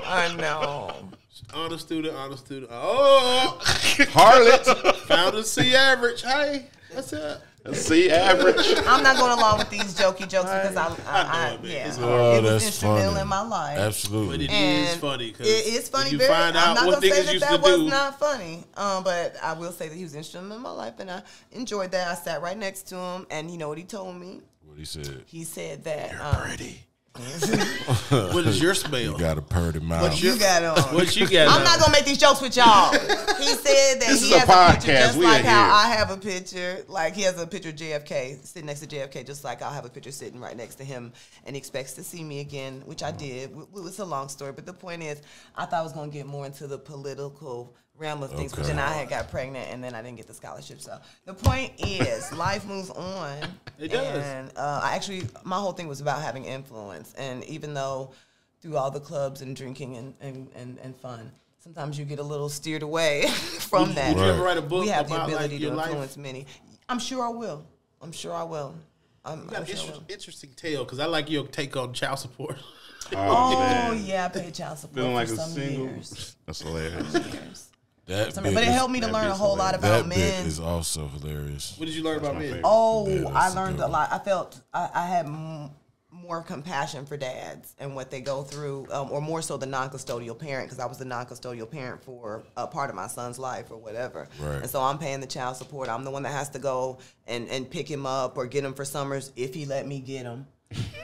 I know. Honor student. Oh, harlot. Found a C average. Hey, what's up? A C average. I'm not going along with these jokey jokes because it was instrumental in my life. Absolutely. But it is funny. It is funny. You find out I'm not what going to niggas say used that to was do. not funny. But I will say that he was instrumental in my life, and I enjoyed that. I sat right next to him, and you know what he told me? What he said? He said that you're pretty. What is your smell? You got a pretty mouth. What you got on? What you got I'm not gonna make these jokes with y'all. He said that he has a picture just like how I have a picture. Like he has a picture of JFK sitting next to JFK, just like I'll have a picture sitting right next to him, and he expects to see me again, which I did. It's a long story, but the point is, I thought I was gonna get more into the political realm of things, but then I had got pregnant, and then I didn't get the scholarship. So the point is, life moves on. It does. And my whole thing was about having influence, and even though through all the clubs and drinking and fun, sometimes you get a little steered away from that. Would you ever write a book we have about the ability your to life? influence many. I'm sure I will. You got an interesting tale, because I like your take on child support. Yeah, I paid child support Feeling like for a some single. years. That's hilarious. But it helped me to learn a whole lot about men. That bit is also hilarious. What did you learn about men? I learned a lot. I felt I had more compassion for dads and what they go through, or more so the non-custodial parent, because I was the non-custodial parent for a part of my son's life or whatever. Right. And so I'm paying the child support. I'm the one that has to go and pick him up or get him for summers if he let me get him.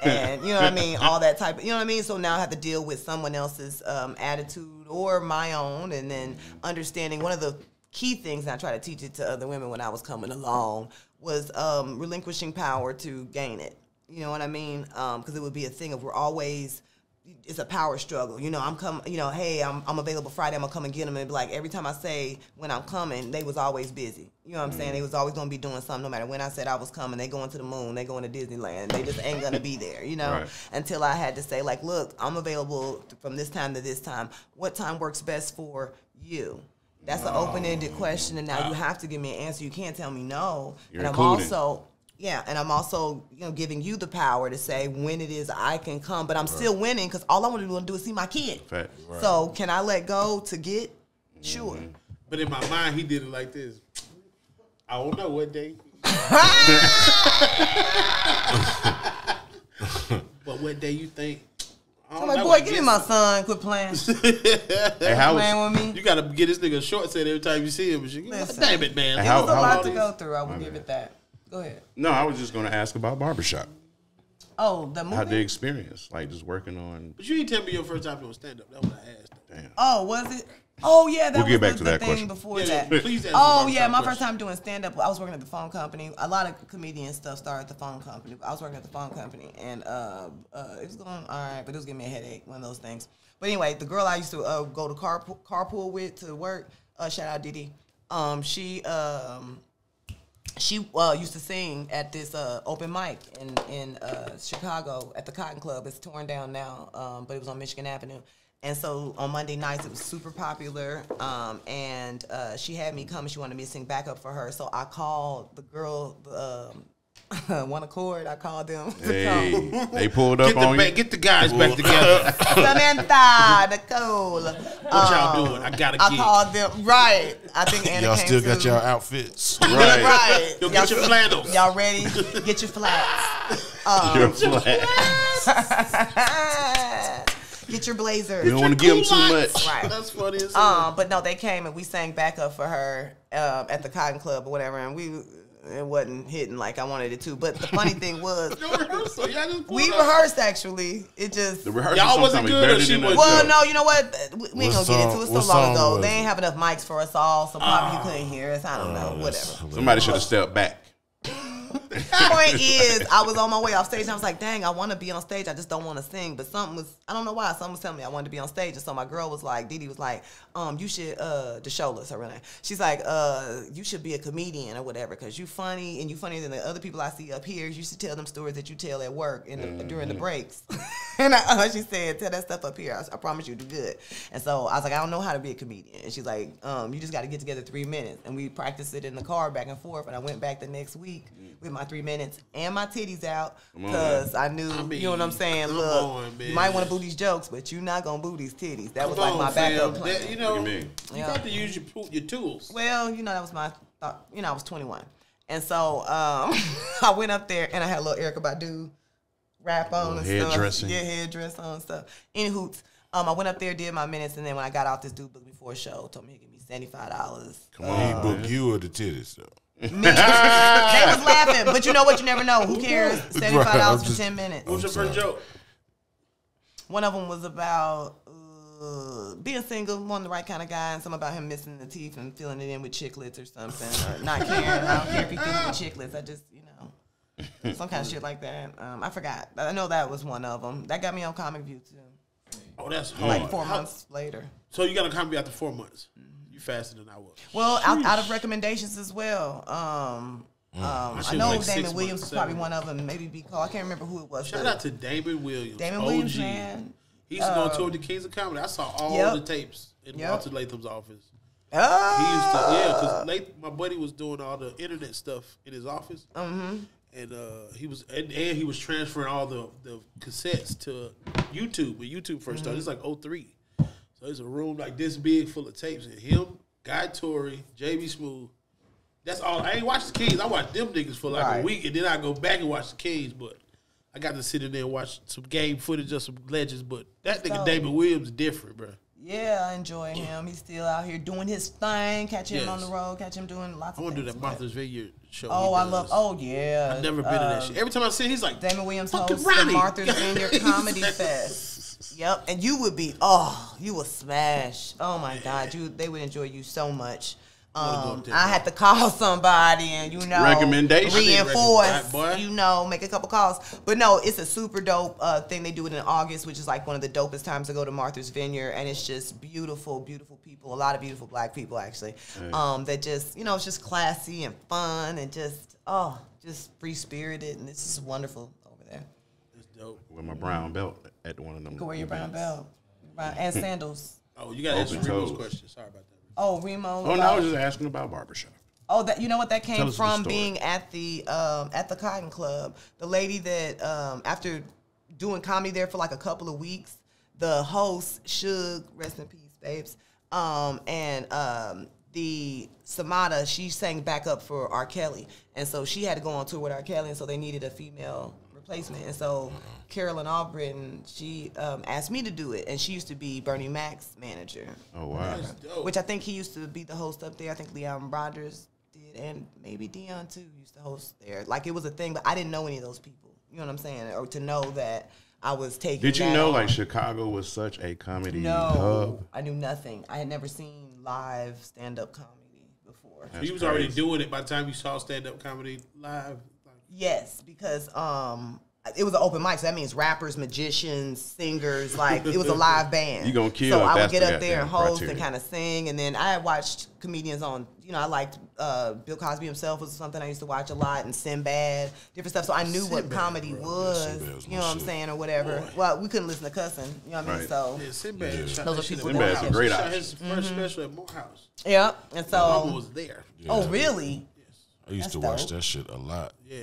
And you know what I mean, all that type of, you know what I mean. So now I have to deal with someone else's attitude or my own, and then understanding one of the key things, and I try to teach it to other women when I was coming along, was relinquishing power to gain it. You know what I mean? Because it would be a thing of it's a power struggle. You know, hey, I'm available Friday, I'm gonna come and get them, and be like, every time I say when I'm coming, they was always busy. You know what I'm saying? They was always gonna be doing something. No matter when I said I was coming, they going to the moon, they going to Disneyland. They just ain't gonna be there, you know? Right. Until I had to say, like, look, I'm available from this time to this time. What time works best for you? That's an open-ended question, and now you have to give me an answer. You can't tell me no. You're and including. I'm also giving you the power to say when it is I can come, but I'm still winning because all I want to do is see my kid. Fact. Right. So can I let go to get? Sure. But in my mind, he did it like this. I don't know what day. But what day you think? I'm like, boy, give me my son. Quit playing. Playing with me. You got to get this nigga a short set every time you see him. Damn it, man. It was a lot to go through. I will give it that. Go ahead. No, I was just going to ask about barbershop. Oh, the movie? How the experience, like just working on. But you didn't tell me your first time doing stand-up. That was what I asked. Damn. Oh, was it? Oh, yeah, that We'll get was back to the that thing question. before Yeah, that. please answer Oh, the yeah, my question. first time doing stand-up, I was working at the phone company. A lot of comedian stuff started at the phone company. I was working at the phone company, and it was going all right, but it was giving me a headache, one of those things. But anyway, the girl I used to go to carpool with to work, shout out Didi, she used to sing at this open mic in Chicago at the Cotton Club. It's torn down now, but it was on Michigan Avenue. And so on Monday nights, it was super popular, and she had me come, and she wanted me to sing backup for her. So I called the girl, One Accord. I called them to come. They pulled up on you. Get the guys back together. Samantha, Nicole. What y'all doing? I gotta I get. called them. Right. I think Anna Y'all came still too. got y'all outfits. Right. Right. Yo, get your flannels. Y'all ready? Get your flats. Your flat. Get your blazers. You don't want to give them too much. Right. That's funny as hell. But no, they came and we sang backup for her at the Cotton Club or whatever, and it wasn't hitting like I wanted it to. But the funny thing was, No rehearsal. Y'all just we pulled up. rehearsed actually. It just The rehearsal Y'all wasn't sometimes good or better she than the wasn't well, show. no, you know what? We ain't gonna get into it. What So long song ago, was they it? ain't have enough mics for us all, so probably you couldn't hear us. I don't know, whatever. Somebody should have stepped back. Point is, I was on my way off stage and I was like, dang, I want to be on stage. I just don't want to sing. But something was, I don't know why, something was telling me I wanted to be on stage. And so my girl was like, Didi was like, you should, Deshola, her real name. She's like, you should be a comedian or whatever because you funny and you funnier than the other people I see up here. You should tell them stories that you tell at work during the breaks. And she said, tell that stuff up here. I promise you do good. And so I was like, I don't know how to be a comedian. And she's like, you just got to get together 3 minutes. And we practiced it in the car back and forth. And I went back the next week with my 3 minutes and my titties out because I knew, you know what I'm saying? Look, you might want to boo these jokes, but you're not going to boo these titties. That was like my backup plan. That, you know, What do you mean? you got to use your tools. Well, you know, that was my thought. You know, I was 21. And so I went up there and I had a little Erykah Badu rap on and stuff. Headdressing. Yeah, headdress on and stuff. Any hoots. I went up there, did my minutes, and then when I got off, this dude booked me for a show. Told me he'd give me $75. Come on, he booked you or the titties, though. They was laughing, but you know what? You never know. Who cares? $75 for 10 minutes. What's your first joke? One of them was about being single, wanting the right kind of guy, and something about him missing the teeth and filling it in with chiclets or something, or not caring. I don't care if he fills it with chiclets. I just, you know, some kind of shit like that. I forgot. I know that was one of them. That got me on Comic View too. Oh, that's hard. Like 4 months later. So you got a comedy after 4 months. You faster than I was. Well, out of recommendations as well. I know like 6 Damon months, Williams was 7 probably one of them. Maybe because I can't remember who it was. Shout out to Damon Williams. Damon OG. Williams, man. He used to go on tour with the Kings of Comedy. I saw all the tapes in Walter Latham's office. He used to, because my buddy was doing all the internet stuff in his office. Mm-hmm. And he was transferring all the cassettes to YouTube when YouTube first started. It's like 03. So it's a room like this big full of tapes. And him, Guy Torrey, JB Smooth. That's all. I ain't watched the Kings. I watched them niggas for like a week, and then I go back and watch the Kings. But I got to sit in there and watch some game footage of some legends. But that nigga Damon Williams is different, bro. Yeah, I enjoy him. He's still out here doing his thing. Catch him on the road. Catch him doing lots of things. I want to do that Martha's Vineyard show. Oh, I love. Oh, yeah. I've never been to that shit. Every time I see it, he's like, Damon Williams fucking hosts Ronnie. the Martha's Vineyard Comedy Fest. Yep, and you would be, you would smash. Oh my God, they would enjoy you so much. I had to call somebody and reinforce, make a couple calls. But no, it's a super dope thing. They do it in August, which is like one of the dopest times to go to Martha's Vineyard, and it's just beautiful, beautiful people. A lot of beautiful black people actually. That just, it's just classy and fun and just free spirited, and it's just wonderful over there. It's dope. With my brown belt at one of them. You can wear your brown belt and sandals. Oh, you got to answer Reemo's question. Sorry about that. Oh, Reemo. Oh, no, I was just asking about barbershop. Oh, that you know what that came from being at the Cotton Club. The lady that after doing comedy there for like a couple of weeks, the host Shug, rest in peace, babes, and the Samada, she sang backup for R. Kelly, and so she had to go on tour with R. Kelly, and so they needed a female replacement, and so Carolyn Albritton, she asked me to do it, and she used to be Bernie Mac's manager. Oh wow! Which I think he used to be the host up there. I think Leon Rogers did, and maybe Dion too used to host there. Like it was a thing, but I didn't know any of those people. You know what I'm saying? Or to know that I was taking. Did you that know on. like Chicago was such a comedy No, hub? I knew nothing. I had never seen live stand-up comedy before. So you was already doing it by the time you saw stand-up comedy live? Yes, because it was an open mic, so that means rappers, magicians, singers, like it was a live band. You gonna kill? So I would that's get the up there and host criteria. and kind of sing, and then I had watched comedians on. You know, I liked Bill Cosby himself was something I used to watch a lot, and Sinbad, different stuff. So I knew what comedy was. You know what I'm saying, or whatever. Boy. Well, we couldn't listen to cussing. You know what I mean? So Yeah, Sinbad. those are people. Sinbad's a great Shot option. his first special at Morehouse. Yeah, and so My mama was there. Oh, really? I used to That's watch dope. that shit a lot. Yeah,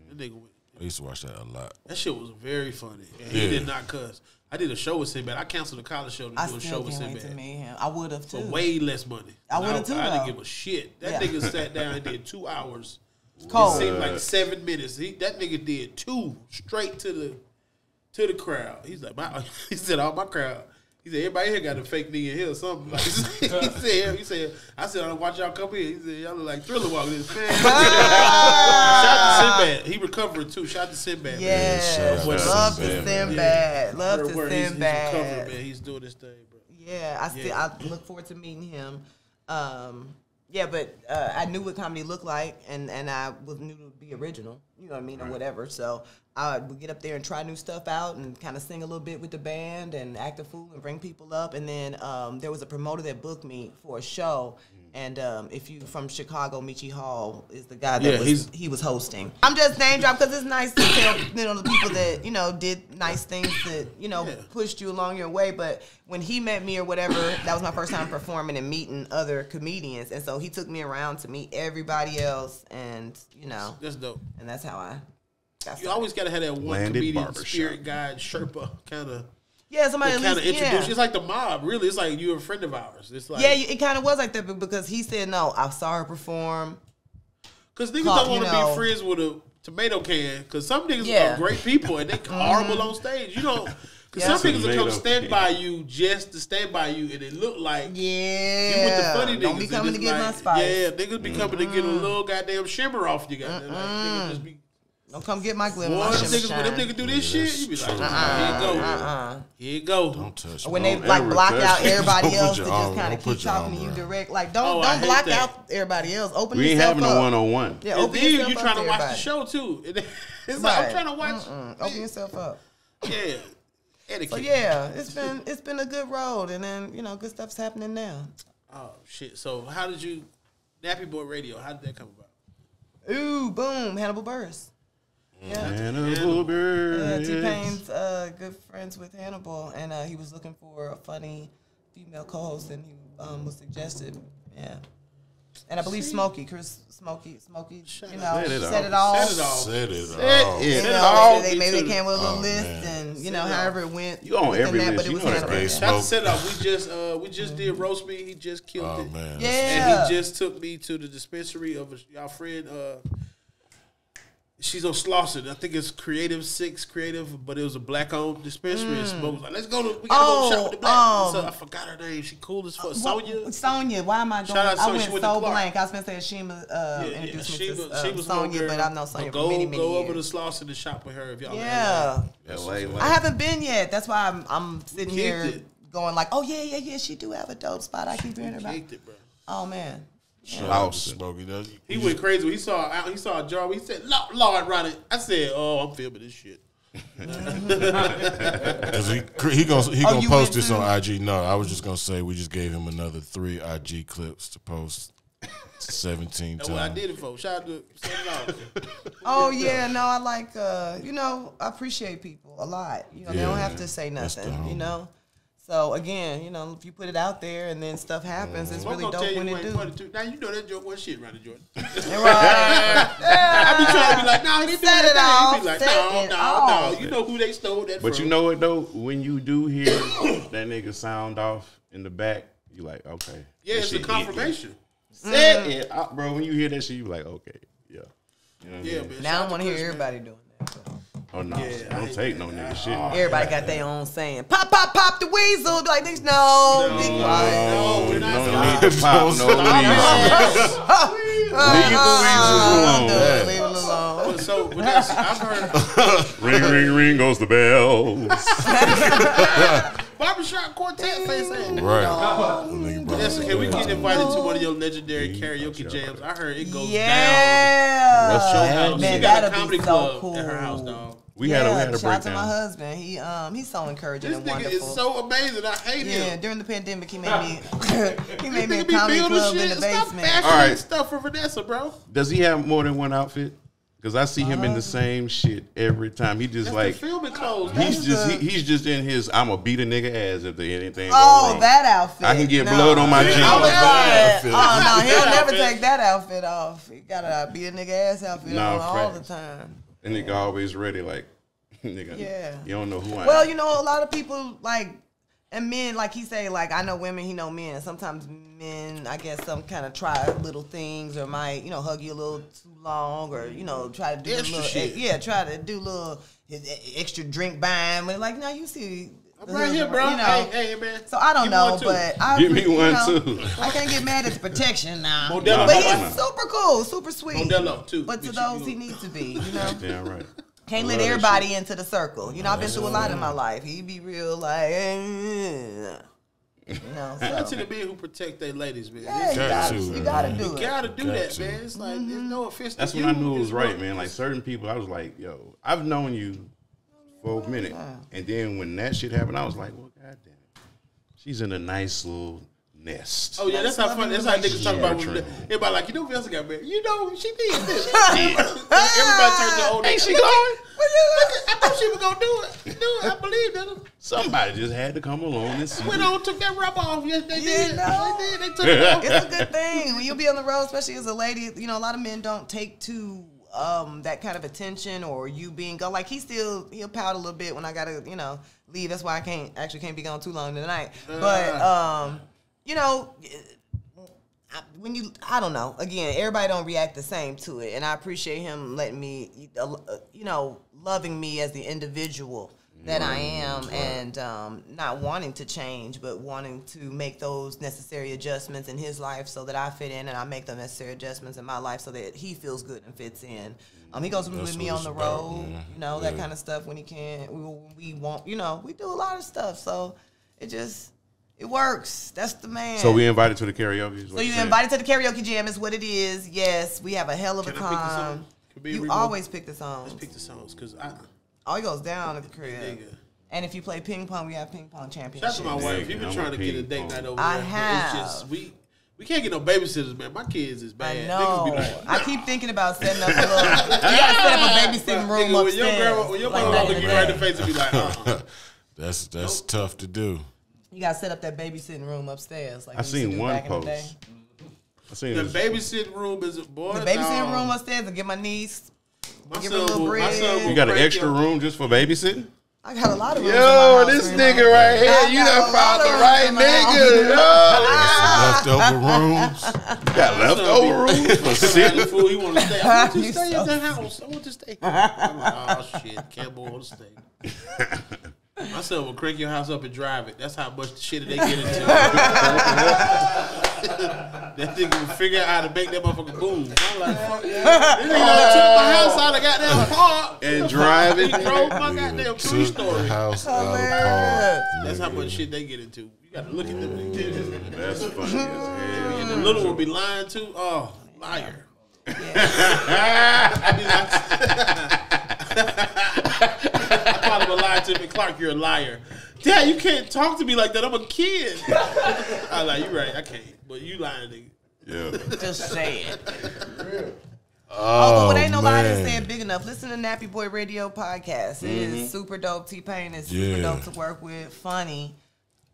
that nigga. I used to watch that a lot. That shit was very funny. And he did not cuss. I did a show with Sinbad. I canceled a college show to do a show with can't wait Sinbad. to meet him. I would have too. For way less money. I would have too. I didn't though. give a shit. That Yeah. nigga sat down and did 2 hours. Cold. It seemed like 7 minutes. That nigga did 2 straight to the crowd. He's like, he said, all my crowd. He said, everybody here got a fake knee in here or something. Like, he said, I said, I don't watch y'all come here. He said, y'all look like Thriller walking this man. Shout out to Sinbad. He recovered too. Shout out to Sinbad. Yeah, love to Sinbad. Love to He's recovered, Sinbad. man. He's doing this thing, bro. Yeah, I look forward to meeting him. Yeah, but I knew what comedy looked like, and I knew to be original. You know what I mean, or whatever. So I would get up there and try new stuff out, and kind of sing a little bit with the band, and act a fool, and bring people up. And then there was a promoter that booked me for a show. And if you from Chicago, Michi Hall is the guy that he was hosting. I'm just name drop because it's nice to tell the people that did nice things that pushed you along your way. But when he met me or whatever, that was my first time performing and meeting other comedians, and so he took me around to meet everybody else, and that's dope. And that's how I got started. You always gotta have that one Landed comedian, barbershop. spirit guide, Sherpa kind of. Yeah, somebody kind of introduce. yeah. It's like the mob, really. It's like you're a friend of ours. It's like It kind of was like that because he said no. I saw her perform. Because niggas don't want to be friends with a tomato can. Because some niggas are great people and they horrible on stage. You don't. Because some niggas will come stand by you just to stand by you, and it look like you with the funny niggas. Don't be coming to get my spice. Yeah, niggas be coming to get a little goddamn shimmer off you. Goddamn, like, niggas just be. Don't come get my glimmer. Boy, when them niggas do this shit, you be like, here you go. Here you go. Don't touch When me. they block out everybody else to your arm- just kind don't of put keep your talking arm to you around. direct. Like don't I hate block that. out everybody else. Open We ain't yourself having up. a one-on-one. Yeah, And open then yourself you up trying to watch the everybody. show too. It's like I'm trying to watch. Open yourself up. Yeah. Etiquette. So yeah, it's been a good road, and then good stuff's happening now. Oh shit! So how did you, Nappy Boy Radio? How did that come about? Ooh, boom, Hannibal Buress. Yeah. Hannibal Buress. T-Pain's good friends with Hannibal, and he was looking for a funny female co-host, and he was suggested. Yeah. And I believe Smokey, Smokey, Said it all. Said it all. all. Maybe they came with a little list, and however it went. You on every list. But it You was know that, Hannibal. right? Shout out to Set Up. We just did roast me. He just killed it. Man. Yeah. And he just took me to the dispensary of y'all friend. She's on Slauson. I think it's Creative 6 Creative, but it was a black-owned dispensary. And Smoke was like, we gotta go shop with the black. So I forgot her name. She cool as fuck. Sonya. Sonya. Why am I going? Shout out I Sonya. went She went to so Clark. blank. I was gonna say Shima introduced me to She was Sonya, but I've known Sonya for many Go over to years. Slauson and shop with her if y'all. Yeah. LA. I haven't been yet. That's why I'm sitting here Kicked going like, oh yeah. She do have a dope spot. I keep hearing about. Kicked it, bro. Oh man. Smokey does. He went crazy when he saw a jar. He said, "Lord, Ronnie." I said, "Oh, I'm filming this shit." Because he gonna post this on IG. No, I was just gonna say we just gave him another 3 IG clips to post 17 That's what I times. did it for. Shout out to $7. Oh yeah, no, I like I appreciate people a lot. They don't have to say that's nothing, the homie. So again, you know, if you put it out there and then stuff happens, it's really dope when it do. Now you know that joke was shit, Ronnie Jordan. Right. I be trying to be like, no, he didn't do Set it that. off, He be like, set it off. no. You know who they stole that from. But you know what though? When you do hear that nigga sound off in the back, you like, okay. Yeah, it's a confirmation. Set it up, bro. When you hear that shit, you be like, okay, yeah. You know what I mean? Man, Now I want to hear everybody doing that. Oh no, don't take no nigga shit. Everybody got their own saying. Pop, pop, pop the weasel. Be like, niggas, no, be quiet. No, we're not need to pop no weasel. Leave the weasels alone. Leave them alone. So, Vanessa, I've heard. Ring, ring, ring goes the bells. Barbershop Quartet face ass. Right. Vanessa, can we get invited to one of your legendary karaoke jams? I heard it goes down. Yeah. What's your house? Man, She got a that'd comedy be club so cool. at her house, dog. We had a Shout out to breakdown. my husband. He's so encouraging This and nigga wonderful. is so amazing. I hate him. Yeah, during the pandemic, he made me he made me a Nigga be comedy building club in shit. the Stop basement. fashioning All right. stuff for Vanessa, bro. Does he have more than one outfit? Because I see him in the same shit every time. He just That's like the filming clothes. he's just in his. I'ma beat a nigga ass if there anything. Oh, go wrong. that outfit. I can get blood on my jeans. Oh, That no, outfit. he'll That never outfit. take that outfit off. He gotta be a nigga ass outfit Nah, on all the facts. time. And nigga always ready, like nigga. Yeah. You don't know who I am. Well, you know, a lot of people like, and men, like he say, like I know women, he know men. Sometimes men, I guess, some kind of try little things or might, you know, hug you a little too long or, you know, try to do Extra a little, shit. try to do a little extra drink buying. But like, now you see. I'm right here, bro. You know, Hey, man. so I don't Give me know, one, too. but I Give me you one, know, too. I can't get mad at the protection now. Modelo, But how he's super cool, super sweet. Modelo, too. But to Bitch, those you- he needs to be, you know. Damn right. Can't I let love that everybody into the circle. You know, I've been through a lot in my life. He be real like, you know. Shout out to So. the men who protect their ladies, man. Yeah, you gotta do You it. gotta do Got that, to. man. It's like there's no offense. That's to when you. I knew it was It's right, what- man. Like certain people, I was like, yo, I've known you for a minute. And then when that shit happened, I was like, well, goddamn it. She's in a nice little nest. Oh yeah, that's how funny. That's how niggas talk about when everybody like, you know, Vanessa got married. You know, she did this. Everybody turns to old. Ain't she going? I thought she was gonna do it. I believed in her. Somebody just had to come along and see. Went on, took that rubber off. Yes, they did. know. They did. They took it off. It's a good thing when you be on the road, especially as a lady. You know, a lot of men don't take to that kind of attention or you being gone. Like he'll pout a little bit when I gotta, you know, leave. That's why I can't be gone too long tonight. But you know, when I don't know. Again, everybody don't react the same to it, and I appreciate him letting me, you know, loving me as the individual that I am, and not wanting to change, but wanting to make those necessary adjustments in his life so that I fit in, and I make the necessary adjustments in my life so that he feels good and fits in. He goes with me on the road, you know, that kind of stuff when he can. We won't, you know, we do a lot of stuff, so it works. That's the man. So we invited to the karaoke. So you invited to the karaoke jam is what it is. Yes, we have a hell of a time. You always pick the songs. Let's pick the songs because He goes down at the crib. And if you play ping pong, we have ping pong championship. Shout out to my wife. You've been trying to get a date night over there. I but have. It's just we can't get no babysitters, man. My kids is bad. I know. Niggas be like, I keep thinking about setting up a little. You gotta set up a babysitting room nigga, upstairs. when your like grandma back look in you the right in day. the face and be like, That's tough to do. You gotta set up that babysitting room upstairs. Like I we used to seen do one back in the day. post. I seen the this. babysitting room is a boy. The babysitting room upstairs and get my niece. Give her a little bread. You got an extra room just for babysitting? I got a lot of rooms. Yo, in my house, this you know. nigga right here, I you got done a found lot the of right rooms in my nigga. house. Leftover rooms. Got leftover rooms for sitting. Fool, he want to stay. I want to You stay so at the house. I want to stay. I'm like, oh shit, can't want to stay. My son will crank your house up and drive it. That's how much shit they get into. That nigga will figure out how to make that motherfucker boom. I'm like, fuck yeah. This nigga done took my house out of goddamn park And drive it. He drove my goddamn Took 3-story. the house out of park. That's how much shit they get into. You gotta look at them niggas. That's funny as hell. And the little one be lying too. Oh, liar. I be like, I probably would lie to me, Clark. You're a liar. Dad, you can't talk to me like that. I'm a kid. I like you right. I can't, but you lying, nigga. Yeah. Just say it. Oh, but ain't nobody man. say it big enough. Listen to Nappy Boy Radio podcast. It is super dope. T-Pain is super dope to work with. Funny.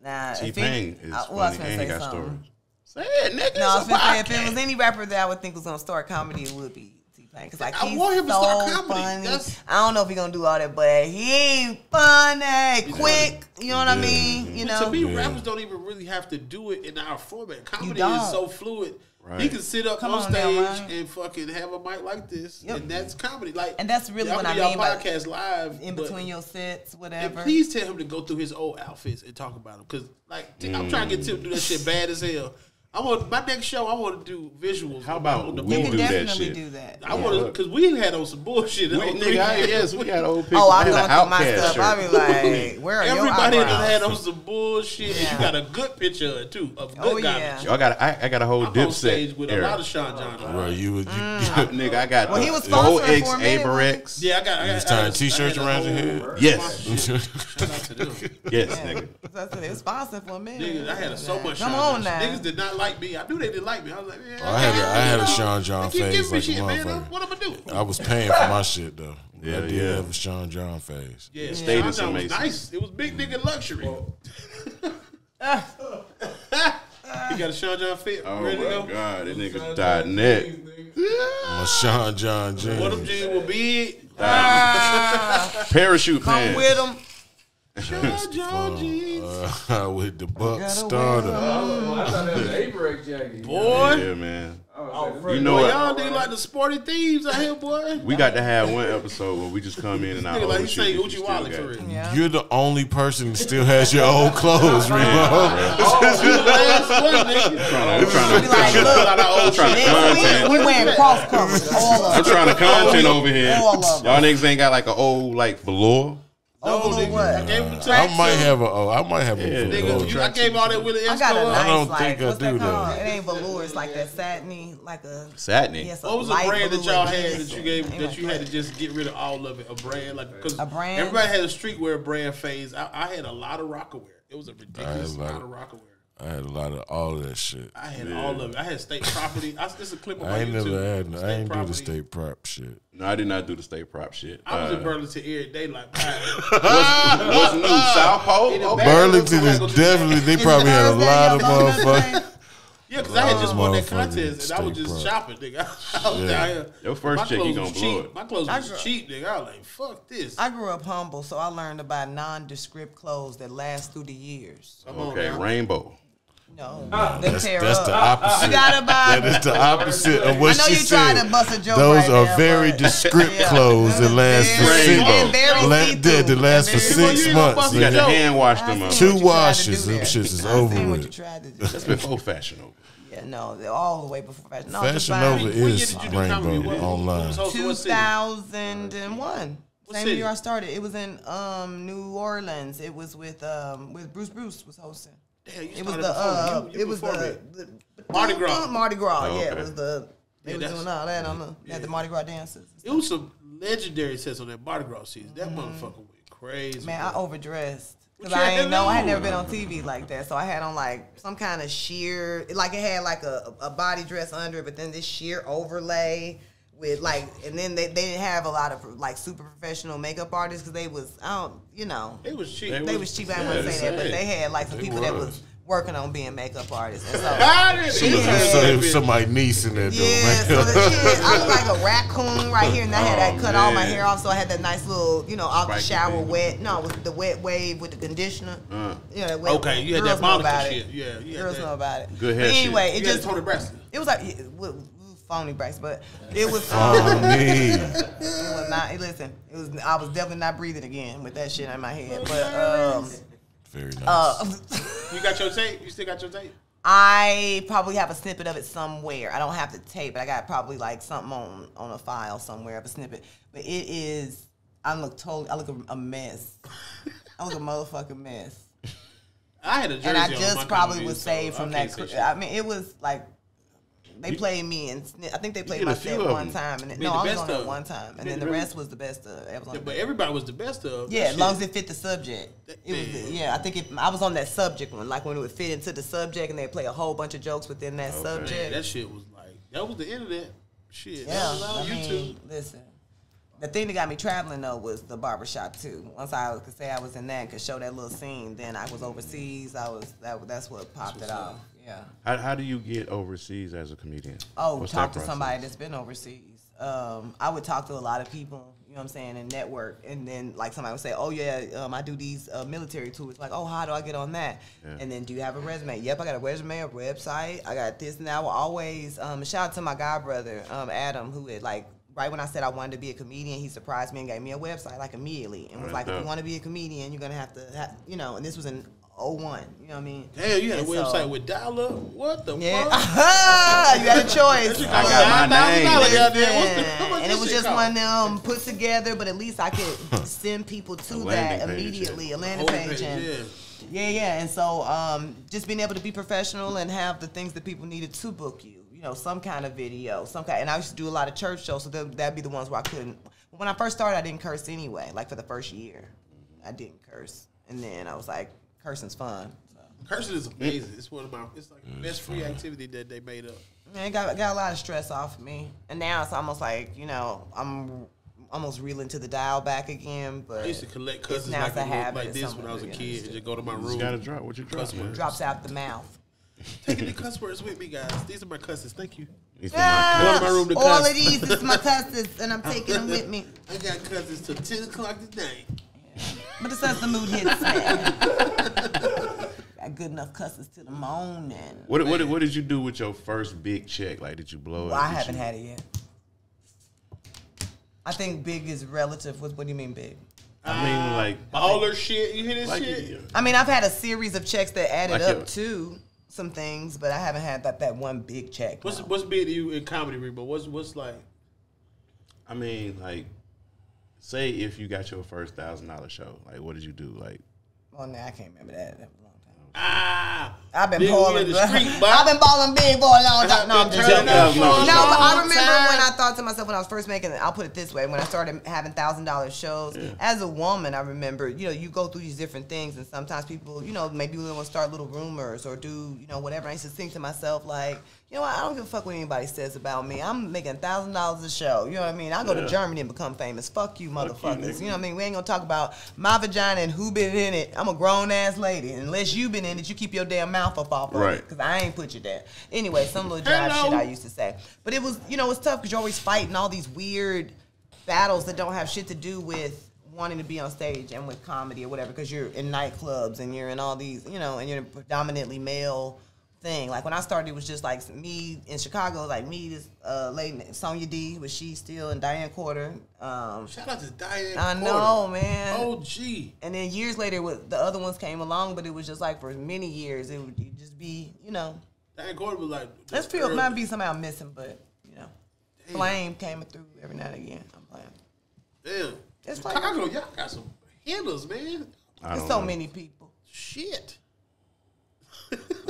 Nah, T-Pain is funny and he got stories. Say it, nigga. No, I was gonna say if it was any rapper that I would think was gonna start comedy, it would be T-Pain. Cause like he's want him to so start comedy. funny. I don't know if he's gonna do all that, but he ain't funny, quick. You know what I mean? You know. To me, rappers don't even really have to do it in our format. Comedy is so fluid. Right. He can sit up on stage and fucking have a mic like this, and that's comedy. Like, and that's really what I mean by podcast live in between your sets, whatever. And please tell him to go through his old outfits and talk about them, because like I'm trying to get Tim to do that shit bad as hell. I want my next show. I want to do visuals. How about on the we board. do that shit? Do that. I want to, because we had on some bullshit. Yes, we had old pictures. Oh, I'm going through my stuff. I be like, where are everybody your that had on some bullshit? Yeah. And you got a good picture of it too, of good garbage. I got a whole Dipset with a lot of Sean John. Bro, nigga, I got he was the whole X Aberex. Yeah, I got. You was tying t-shirts around your head. Yes. Yes, nigga. It was sponsored for a minute. Nigga, I had so much. Come on now. Niggas did not like me. I knew they didn't like me. I was like, yeah. I had a Sean John phase like a motherfucker. What am I do? I was paying for my shit though. Yeah, I did have a Sean John phase. Yeah, Sean John was nice. It was big nigga luxury. He got a Sean John fit. Oh ready to go? my god, that nigga .net. I'm a Sean John jeans. What them jeans were big. Parachute pants. Come with them. Sean John jeans. With the buck starter. I thought that was an Aberex jacket. Boy. Yeah, man. You know what? Y'all niggas like the sporty thieves out here, boy. We got to have one episode where we just come in and out. Like he say Uchi Wally for real. You're the only person that still has your old clothes, Reemo. We wearing cross covers. I'm trying to content over here. Y'all niggas ain't got like an old like velour. No, nigga. What? I might have a nigga, I gave all that with an I got a nice, I don't like, think I do that. It ain't velour. It's like that satiny, like a satiny. Yes, what was the brand that y'all had that you gave that you had to just get rid of all of it? A brand, like because everybody had a streetwear brand phase. I had a lot of Rockaware. It was a ridiculous amount of Rockaware. I had a lot of all of that shit. I had all of it. I had state property. This is a clip of I ain't YouTube. never had. I ain't do the state prop shit. No, I did not do the state prop shit. I was in Burlington every day, like what's new? South Pole? Burlington is definitely. They probably had a lot of motherfuckers. Yeah, because I had just won that contest and I was just shopping, nigga. I was down here. Your first check, you gonna blow it. My clothes was cheap, nigga. I was like, fuck this. I grew up humble, so I learned to buy nondescript clothes that last through the years. Okay, rainbow. No, that's the opposite. You gotta buy. That is the opposite of what she said. I know you tried to bust a joke. Those right are there, very descript clothes that last for 6 months. You got to hand wash them up. 2 washes, them shits is over with. That's before Fashion Nova. Yeah, no, they're all the way before Fashion Nova. Fashion Nova is Rainbow online. 2001. Same year I started. It was in New Orleans. It was with Bruce was hosting. Damn, it was the Mardi Gras. Mardi Gras, yeah. It was they was doing all that on the Mardi Gras dances. It was some legendary sets on that Mardi Gras season. That motherfucker went crazy. Man, I overdressed. Because I had never been on TV like that. So I had on like some kind of sheer, like it had like a body dress under it, but then this sheer overlay with like, and then they didn't have a lot of like super professional makeup artists because they was, They was cheap. They was cheap, I don't want to say that, but they had like some people that was working on being makeup artists. And so it was somebody's niece in there, though. Yeah, so I looked like a raccoon right here, and I had cut all my hair off, so I had that nice little, off the shower wet. No, it was the wet wave with the conditioner. That wet okay, you had that Monica shit. Yeah, girls know about it. Good hair. Anyway, it just Tony Braxton. It was like phony Braxton, but it was phony. It was not. Listen, it was. I was definitely not breathing again with that shit in my head. But very nice. You got your tape? You still got your tape? I probably have a snippet of it somewhere. I don't have the tape, but I got probably like something on a file somewhere of a snippet. But it is. I look a mess. I look a motherfucking mess. I had a jersey and I on just my probably movie, was saved from that. I mean, it was like. They played me, and I think they played my set one time. And I was on it one time, and then the rest was the best of. But everybody was the best of. Yeah, as long as it fit the subject. It was. I think I was on that subject one, like when it would fit into the subject, and they play a whole bunch of jokes within that subject. That shit was like that was the internet. Shit. Yeah, that was on YouTube. Listen. The thing that got me traveling though was the barbershop too. Once I could say I was in that, could show that little scene. Then I was overseas. That's what popped it off. Yeah. How do you get overseas as a comedian? Oh, talk to somebody that's been overseas. I would talk to a lot of people. You know what I'm saying, and network. And then like somebody would say, oh yeah, I do these military tours. Like, oh, how do I get on that? Yeah. And then do you have a resume? Yep, I got a resume, a website. I got this, and I will always shout out to my god brother Adam, who had like. Right when I said I wanted to be a comedian, he surprised me and gave me a website like immediately and was like, if you want to be a comedian, you're going to have to, you know, and this was in 01, you know what I mean? Damn, you had a website with dial-up? What the fuck? You had a choice. I got my name. And it was just one of them put together, but at least I could send people to that immediately, a landing page. Yeah. And so just being able to be professional and have the things that people needed to book you. You know, some kind of video, and I used to do a lot of church shows, so that'd be the ones where I couldn't. When I first started, I didn't curse anyway. Like for the first year, I didn't curse, and then I was like, cursing's fun. So. Cursing is amazing. It's one of my. It's like the best free activity that they made up. Man, it got a lot of stress off of me, and now it's almost like I'm almost reeling to the dial back again. But I used to collect cousins like this when I was a kid and just go to my room. You got to drop what you drop. Drops out the mouth. Taking the cuss words with me, guys. These are my cousins. Thank you. Go to my room to cuss. All of these is my cousins, and I'm taking them with me. I got cousins till 10 o'clock today. But it's as the mood hits, man. Got good enough cousins till the morning. What did you do with your first big check? Like, did you blow it? I haven't had it yet. I think big is relative. What do you mean big? I mean, like baller shit. You hear this shit? I mean, I've had a series of checks that added up to some things, but I haven't had that one big check. What's big to you in comedy, Reemo? What's like? I mean, like, say if you got your first $1,000 show, like, what did you do? Like, well, I can't remember that. That was a long time. I've been balling. I've been balling big for a long time. No, I'm just joking. No, but I remember when I thought to myself when I was first making it. I'll put it this way: when I started having $1,000 shows, as a woman, I remember, you know, you go through these different things, and sometimes people, you know, maybe we want to start little rumors or do, you know, whatever. I used to think to myself like, you know what? I don't give a fuck what anybody says about me. I'm making $1,000 a show. You know what I mean? I go to Germany and become famous. Fuck you, motherfuckers. You know what I mean? We ain't gonna talk about my vagina and who been in it. I'm a grown ass lady. Unless you been in it, you keep your damn mouth up off of it. Because I ain't put you there. Anyway, some little jive shit I used to say. But it was, you know, it's tough because you're always fighting all these weird battles that don't have shit to do with wanting to be on stage and with comedy or whatever, because you're in nightclubs and you're in all these, you know, and you're predominantly male thing. Like when I started, it was just like me in Chicago, like me, this lady Sonya D, was she still, and Diane Quarter. Shout out to Diane. I know, man. Oh, gee. And then years later, the other ones came along, but it was just like for many years, it would just be, you know. Diane Quarter was like. Let's feel it might be something I'm missing, but you know, Flame came through every now and again. I'm playing. Damn. It's like Chicago, y'all got some hitters, man. There's so many people. Shit.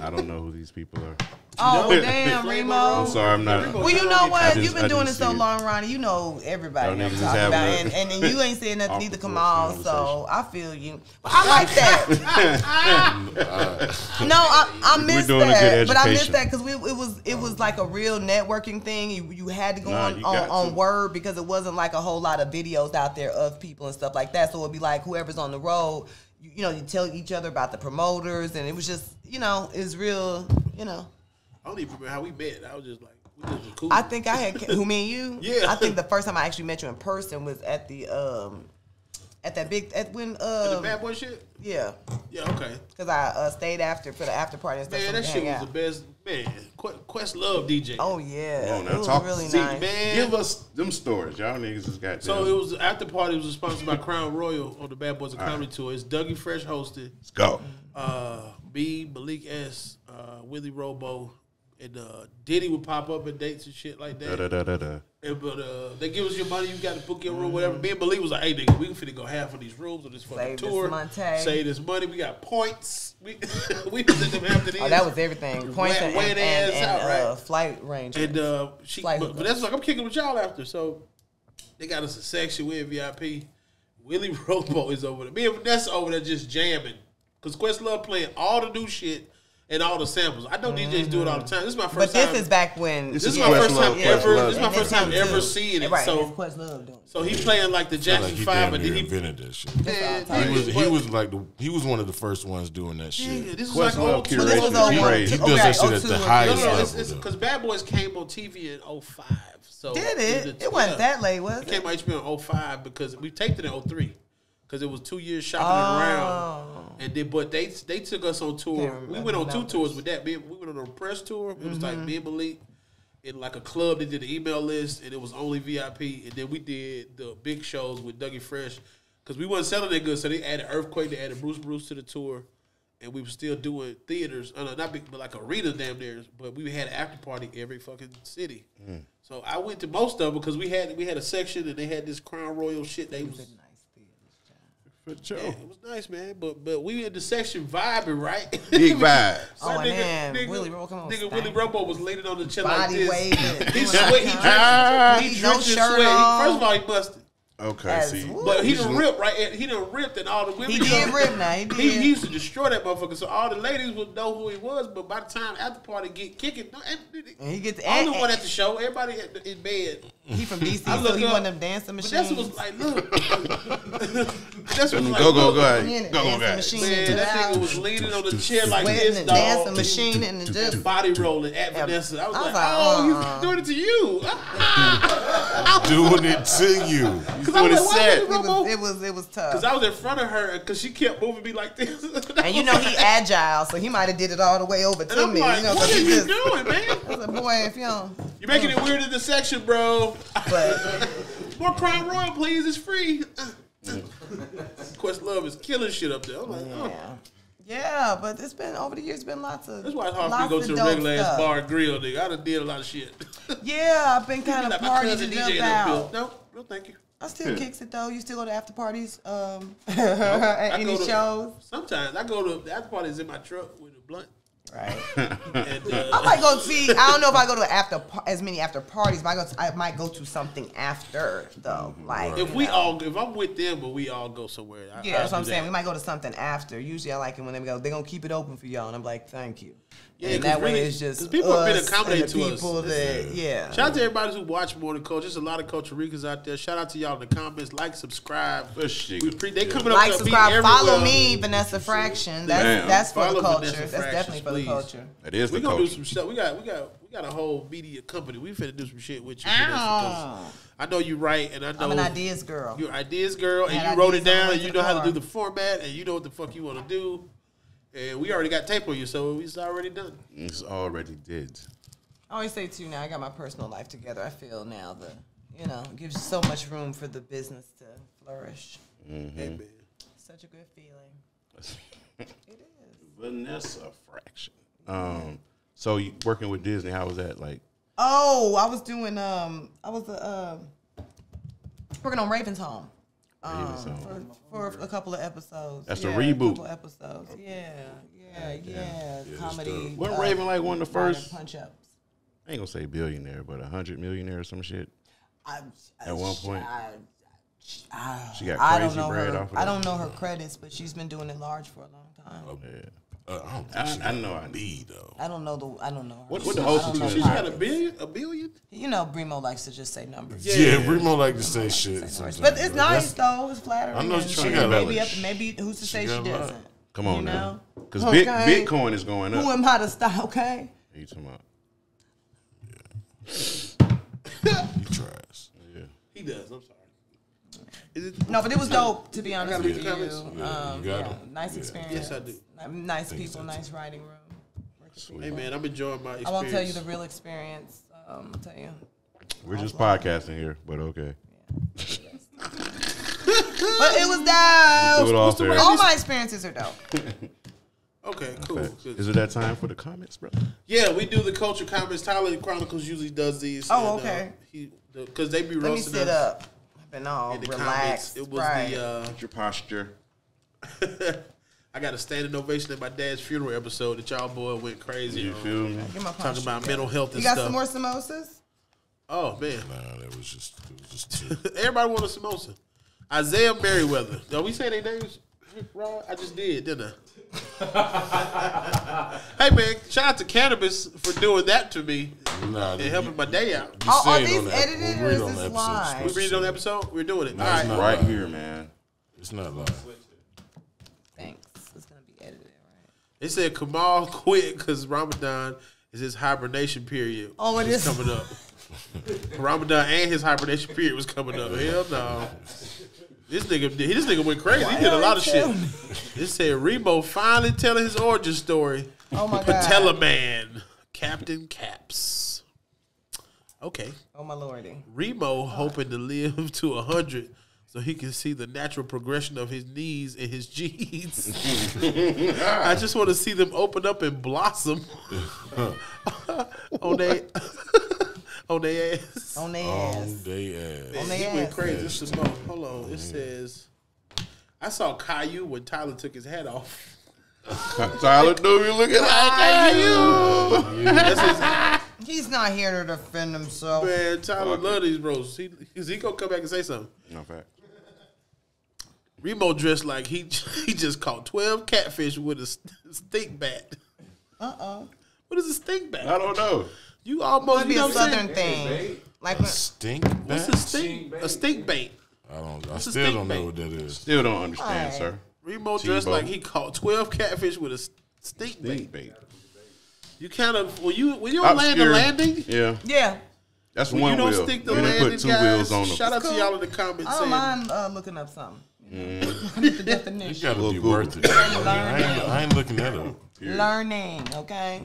I don't know who these people are. Oh, damn, Reemo. I'm sorry, I'm not. Well, you know what? You've been doing it so long, Ronnie. You know everybody I'm talking about. And you ain't saying nothing, neither Kamal, so I feel you. But I like that. No, I missed that. But I missed that because it was like a real networking thing. You had to go on Word because it wasn't like a whole lot of videos out there of people and stuff like that. So it would be like whoever's on the road, you know, you tell each other about the promoters, and it was just, you know, it's real, you know. I don't even remember how we met. I was just like, we just was cool. I think I had, who, me and you? Yeah. I think the first time I actually met you in person was at the, at the Bad Boy shit? Yeah. Yeah, okay. Because I stayed after for the after party and stuff. Man, that shit was the best. Man, Quest love DJ. Oh, yeah. It was really nice. Man. Give us them stories. Y'all niggas just got So it was, after party was sponsored by Crown Royal on the Bad Boys of Comedy Tour. It's Dougie Fresh hosted. Let's go. B, Malik S, Willie Robo, and Diddy would pop up at dates and shit like that. But they give us your money, you got to book your room, whatever. Me and Malik was like, hey, nigga, we finna go half of these rooms on this fucking tour. Save this money. We got points. We was in them after these. Oh, that was everything. Points and flight range. And but that's like, I'm kicking with y'all after. So they got us a section with VIP. Willie Robo is over there. Me and Vanessa over there just jamming. Because Questlove playing all the new shit. and all the samples. I know DJs do it all the time. This is my first time. But this is back when. This is my first time ever. This is my first time ever seeing it. Right. So he playing like the Jackson 5, but then he invented that shit. He was one of the first ones doing that shit. Yeah, this was like old. He does that shit at the highest level. Because Bad Boys came on TV in 05. So did it? It wasn't that late, was it? It came on HBO in 05 because we taped it in 03. Because it was 2 years shopping around, and then but they took us on tour. We went on 2 tours with that. We went on a press tour. It was like me and Malik in like a club. They did an email list, and it was only VIP. And then we did the big shows with Dougie Fresh because we wasn't selling that good. So they added Earthquake, they added Bruce to the tour, and we were still doing theaters. Not big, but like arena damn near. But we had an after party every fucking city. So I went to most of them because we had a section and they had this Crown Royal shit. They was. Yeah, it was nice, man. But we in the section vibing, right? Big vibes. Nigga, Willie Robo was leaning on the chair like this. Waving. He sweat. He drenched in sweat. First of all, he busted. Okay, see. But he done ripped, right? He done ripped and all the women. He did rip now. He did. He used to destroy that motherfucker. So all the ladies would know who he was. But by the time after party get kicking, and he gets I'm the one at the show. Everybody in bed. He from DC, so he one of them dancing machines. But that's what was like, look. That's what was like, go ahead. Man, that nigga was leaning on the chair like this, dog. Dancing machine and just body rolling at Vanessa. I was like, oh, you doing it to you. Doing it to you. Because I was like, it was tough. Because I was in front of her because she kept moving me like this. And you know he agile, so he might have did it all the way over to me. Like, you know, what are you doing, man? I was like, boy, if you don't. You're making it weird in the section, bro. But more Crown Royal, please. It's free. Questlove is killing shit up there. I'm like, yeah, but it's been over the years. Been lots of. That's why it's hard for me to go to a regular ass bar and grill, nigga. I done did a lot of shit. Yeah, I've been kind of partying it out. No, thank you. I still kicks it though. You still go to after parties? At any shows? Sometimes I go to after parties in my truck with a blunt. Right. And, I might go see. I don't know if I go to as many after parties, but I might go to something after though. Like if I'm with them, but we all go somewhere. That's what I'm saying. We might go to something after. Usually, I like it when they go. They're gonna keep it open for y'all, and I'm like, thank you. Yeah, and that way it's just people have been accommodating to us. Yeah. Shout out to everybody who watch More Than Culture. There's a lot of Culture Ricans out there. Shout out to y'all in the comments. Like, subscribe. They coming up. Like, subscribe. Follow me, Vanessa Fraction. That's for the culture. That's definitely for the culture. It is. We gonna do some stuff. We got a whole media company. We finna do some shit with you. I know you right, and I know I'm an ideas girl. You're an ideas girl, and you wrote it down, and you know how to do the format, and you know what the fuck you want to do. And we already got tape on you, so it's already done. It's already did. I always say too, now I got my personal life together. I feel now it gives you so much room for the business to flourish. Mm-hmm. Amen. Such a good feeling. It is. Vanessa Fraction. So you working with Disney, how was that like? Oh, I was doing working on Raven's Home. For a couple of episodes. That's a reboot. A couple episodes. Yeah. Comedy. Wasn't Raven like one of the first punch-ups? I ain't gonna say billionaire, but 100 millionaire or some shit. At one point. She got crazy bread off of it. I don't know her credits, but she's been doing it large for a long time. Yeah. I know I need though. I don't know. What the OC? She's got a billion. You know, Reemo likes to just say numbers. Yeah, Reemo like to say shit. But it's nice though. It's flattering. I know she got maybe maybe who's to say she doesn't? Come on now, because Bitcoin is going up. Who am I to stop? Okay. You talking about? Yeah. He tries. Yeah. He does. I'm sorry. No, but it was dope, to be honest with you. Nice experience. Yes, I do. Nice people, nice writing room. Hey, man, I'm enjoying my experience. I won't tell you the real experience. I'll tell you. We're just podcasting here, but okay. But it was dope. All my experiences are dope. Okay, cool. Is it that time for the comments, bro? Yeah, we do the culture comments. Tyler Chronicles usually does these. Oh, okay. Because they be roasting us. Let me sit up. And all relaxed. It was your posture. I got a standing ovation at my dad's funeral episode that y'all boy went crazy. You feel me? Talking about mental health and stuff. You got some more samosas? Oh man, nah, it was just two. Everybody want a samosa. Isaiah Merriweather. Don't we say their names? Rod, I just did, didn't I? Hey, man, shout out to Cannabis for doing that to me and helping my day out. Are these edited or is this live? We read it on the episode? We're doing it. No, all right. Right here, man. It's not live. Thanks. It's going to be edited, right? They said Kamal quit because Ramadan is his hibernation period. Oh, it is coming up. Ramadan and his hibernation period was coming up. Hell no. This nigga went crazy. He did a lot of shit. It said Reemo finally telling his origin story. Oh my God. Patella Man, Captain Caps. Okay. Oh my lordy. Reemo hoping to live to 100 so he can see the natural progression of his knees and his jeans. I just want to see them open up and blossom on their ass. On their ass. On their ass. He went crazy. This is more. Hold on. It says, I saw Caillou when Tyler took his hat off. Tyler knew you looking like Caillou. He's not here to defend himself. Man, Tyler love these bros. He gonna come back and say something. No fact. Reemo dressed like he just caught 12 catfish with a stink bat. What is a stink bat? I don't know. You almost Could be a southern thing. Like A stink bat? What's a stink? A stink bait. I still don't know what that is. Still don't understand, sir. Reemo dressed like he caught 12 catfish with a stink bait. You kind of when you on land the landing. Yeah. Yeah. That's when one you don't wheel. stick the You landing, put two guys, wheels on them. shout out to y'all in the comments. I don't mind looking up something. The definition. It gotta be worth it. I ain't looking that up. Learning, okay?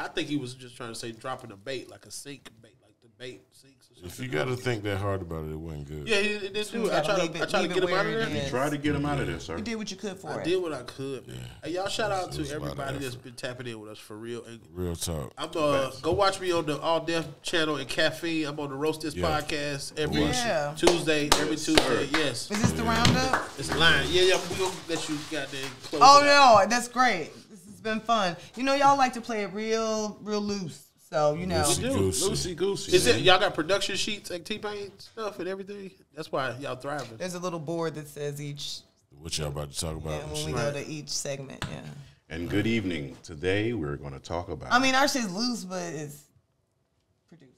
I think he was just trying to say dropping a bait, like a sink bait, like the bait sinks or something. If you got to think that hard about it, it wasn't good. Yeah, he did do it. I tried to get him out of there. You tried to get him out of there, sir. You did what you could for it. I did what I could, man. Hey, y'all shout out to everybody that's been tapping in with us for real. And Real talk. I'm go watch me on the All Deaf channel and Caffeine. I'm on the Roast This podcast every Tuesday. Every Tuesday, yes. Is this the roundup? It's line. Yeah. We gonna let you goddamn close. Oh no, that's great. This has been fun. You know, y'all like to play it real loose. So you know, Loosey goosey. Is it y'all got production sheets like T-Pain stuff and everything? That's why y'all thriving. There's a little board that says each. What y'all about to talk about? Yeah, when we go to each segment, yeah. And good evening. Today we're going to talk about. I mean, our shit's loose, but it's produced.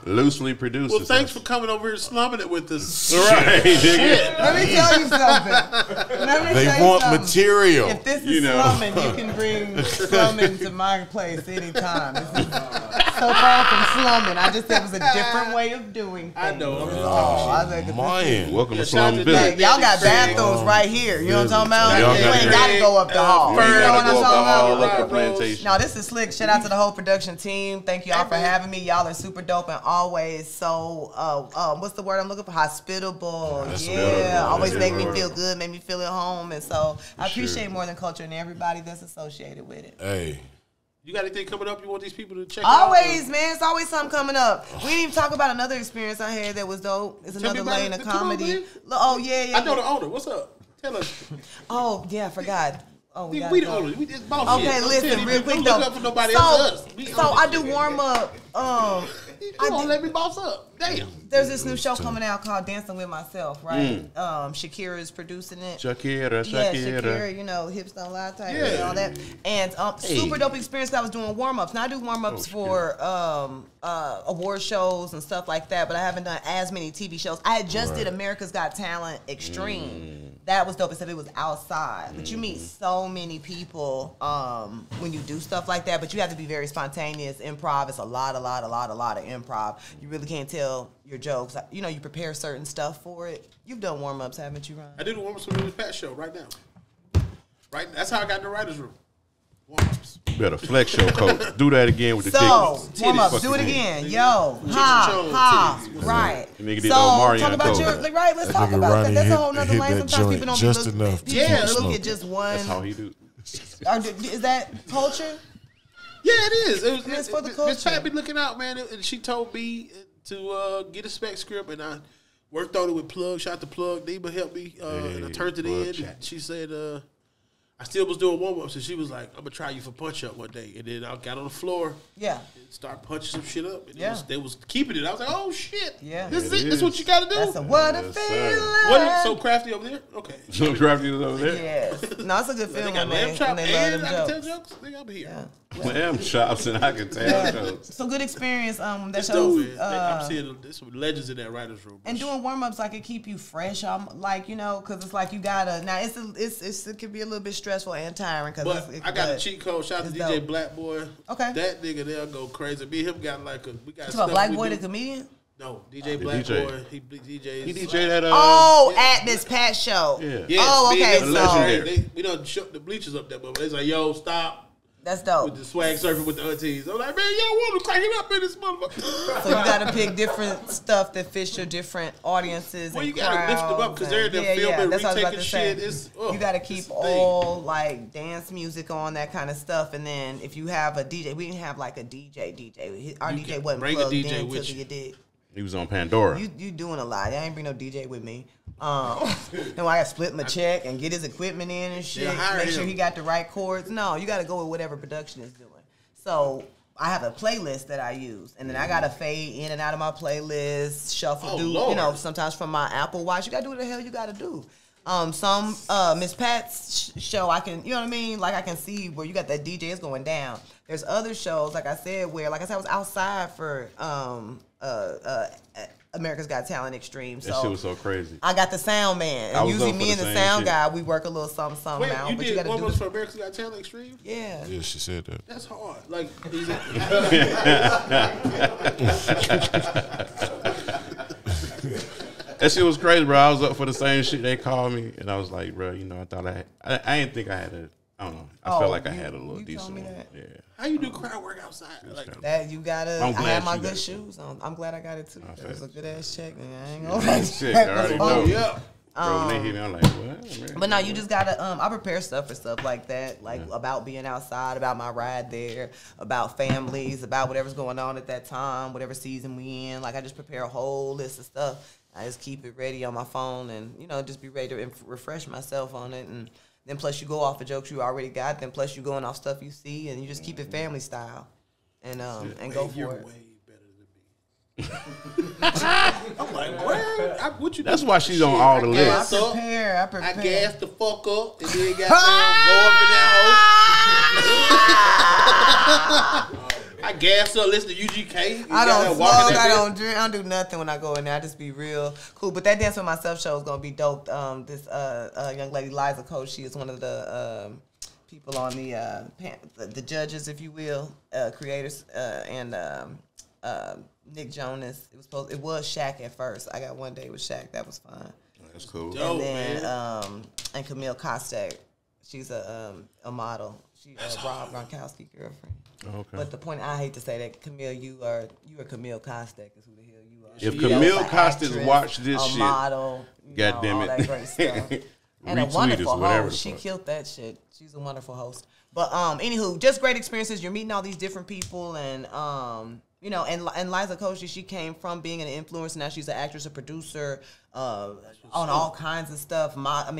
Loosely produced. Well, thanks for coming over here and slumming it with us. Right. Shit. Let me tell you something. They want material. If this is slumming, you can bring slumming to my place anytime. This is so far from slumming. I just said it was a different way of doing things. I know. Welcome to Slum Village. Y'all got bathrooms right here. You know what I'm talking about? You ain't got to go up the hall. You know what I'm talking about? No, this is slick. Shout out to the whole production team. Thank y'all for having me. Y'all are super dope and always so, what's the word I'm looking for? Hospitable. Yeah. Always make me feel good, make me feel at home. And so I appreciate More Than Culture and everybody that's associated with it. Hey. You got anything coming up you want these people to check Always, out? man. It's always something coming up. We didn't even talk about another experience I had that was dope. It's another lane of comedy. Oh, yeah. I know the owner. What's up? Tell us. Oh, yeah, I forgot. Oh, we the owner. We just boss okay, listen, real quick though. For nobody else. So I do warm up. You don't let me boss up. Damn. There's this new show coming out called Dancing With Myself, right? Shakira is producing it. Shakira. Yeah, Shakira, you know, hips don't lie type and all that. And super dope experience. I was doing warm-ups. Now I do warm-ups for award shows and stuff like that, but I haven't done as many TV shows. I had just did America's Got Talent Extreme. That was dope, except it was outside. But you meet so many people when you do stuff like that, but you have to be very spontaneous. Improv is a lot of improv. You really can't tell your jokes. You know, you prepare certain stuff for it. You've done warm-ups, haven't you, Ron? I did the warm-ups for the Pat show right now. Right, that's how I got in the writer's room. Warm-ups. Better flex your coat. Do that again with the warm-ups. Do it again. Yo. Right. Nigga did Mario talk about your, right, let's talk about that. That's a whole nother lane. Sometimes people don't just enough. Look at just one. That's how he do. Is that culture? Yeah, it is. It's for the culture. Miss Pat be looking out, man, and she told me to get a spec script, and I worked on it with Plug. Shout out to Plug. Neighbor helped me, and I turned it in. And she said, I still was doing warm-ups, and she was like, I'm going to try you for punch-up one day. And then I got on the floor. Yeah. And start punching some shit up. And they was keeping it. I was like, oh, shit. Yeah. This is it. This is what you got to do. That's a what a feeling. So Crafty over there? Okay. So Crafty was over there? Yes. No, it's a good feeling when they chop love them and I can tell jokes. jokes. Nigga, I'm here. Yeah. Lamb chops and I can tell jokes. So good experience. That It's shows. dope, man. I'm seeing there's some legends in that writer's room. And doing warm ups like it keep you fresh. Like because it's like you gotta. Now it can be a little bit stressful and tiring. But I got a cheat code. Shout out to DJ Black Boy. Okay. That nigga there go crazy. Me and him got like we got. Talk about Black Boy the comedian. No, DJ Black Boy. He DJs. He DJ'd at at Miss Pat's show. Yeah. Yes, oh, okay. So we done shook the bleachers up there, but they like, yo, stop. That's dope. With the swag surfing with the aunties. I'm like, man, y'all want to crank it up in this motherfucker. So you got to pick different stuff that fits your different audiences. Well, and you got to lift them up because they're in there filming, retaking shit. You got to keep all like dance music on, that kind of stuff. And then if you have a DJ, we didn't have like a DJ. Our DJ wasn't plugged in until you did. He was on Pandora. You doing a lot. I ain't bring no DJ with me. Then I got to split my check and get his equipment in and shit. Make sure he got the right chords. No, you got to go with whatever production is doing. So I have a playlist that I use, and then I got to fade in and out of my playlist, shuffle, sometimes from my Apple Watch. You got to do what the hell you got to do. Some Miss Pat's show, I can, you know what I mean? Like I can see where you got that DJ is going down. There's other shows, like I said, where, like I said, I was outside for America's Got Talent Extreme. So that shit was so crazy. I got the sound man. And usually me and the sound guy, we work a little something out. You but did you gotta one do was for America's Got Talent Extreme? Yeah. Yeah, she said that. That's hard. Like, that shit was crazy, bro. I was up for the same shit. They called me, and I was like, bro, I thought I didn't think I had a, I don't know. I felt like I had a little decent one. Yeah. How you do crowd work outside? Like that, you gotta. I had my good shoes on. I'm glad I got it too. It was a good ass check, and I ain't gonna shit. I already know. Yeah. Bro, when they hit me, I'm like, what? But no, you just gotta. I prepare stuff for stuff like that, like about being outside, about my ride there, about families, about whatever's going on at that time, whatever season we in. Like I just prepare a whole list of stuff. I just keep it ready on my phone, and just be ready to refresh myself on it, and then plus you go off of jokes you already got. Then plus you going off stuff you see, and you just keep it family style, and go for it. I'm like, what you? That's why she's on all the lists. I prepare. I gas the fuck up and then got go up in that hole. I gas up, listen to UGK. I don't smoke. I don't drink. I don't do nothing when I go in there. I just be real cool. But that Dance With Myself show is gonna be dope. This young lady, Liza Coach, she is one of the people on the judges, if you will, creators, and Nick Jonas. It was Shaq at first. I got One Day with Shaq. That was fun. That's cool. And then and Camille Kostek. She's a model. She's Rob Gronkowski's girlfriend. Okay. But the point, I hate to say that, Camille, you are Camille Kostek is who the hell you are. If Camille Kostek watched this shit, model, God damn it, all that great stuff. And a wonderful host. She killed that shit. She's a wonderful host. But anywho, just great experiences. You're meeting all these different people, and and Liza Koshy, she came from being an influencer. Now she's an actress, a producer, on all kinds of stuff.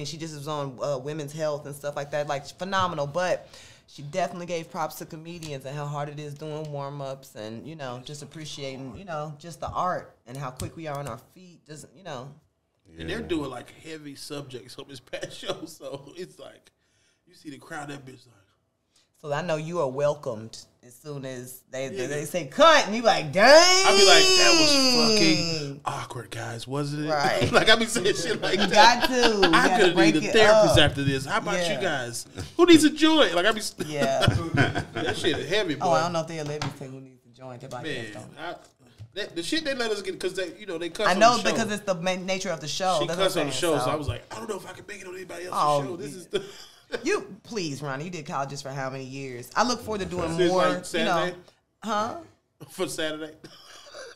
She just was on Women's Health and stuff like that. Like, phenomenal. But she definitely gave props to comedians and how hard it is doing warm-ups and, just appreciating, just the art and how quick we are on our feet. Just, And they're doing, like, heavy subjects on this past show. So it's like, you see the crowd, that bitch like. So I know you are welcomed as soon as they say cut, and you like, dang. I be like, that was fucking awkward, guys, wasn't it? Right. Like, I be saying shit like you that. Got to. I could have needed a therapist after this. How about you guys? Who needs a joint? Like, I be. Yeah. That shit is heavy, boy. Oh, I don't know if they'll let me say who needs a joint. The shit they let us get because they cuss. I know on the show. Because it's the nature of the show. She cussed on the show, so I was like, I don't know if I can make it on anybody else's show. This is the. You please, Ronnie. You did colleges for how many years? I look forward to doing more. Like Saturday? For Saturday.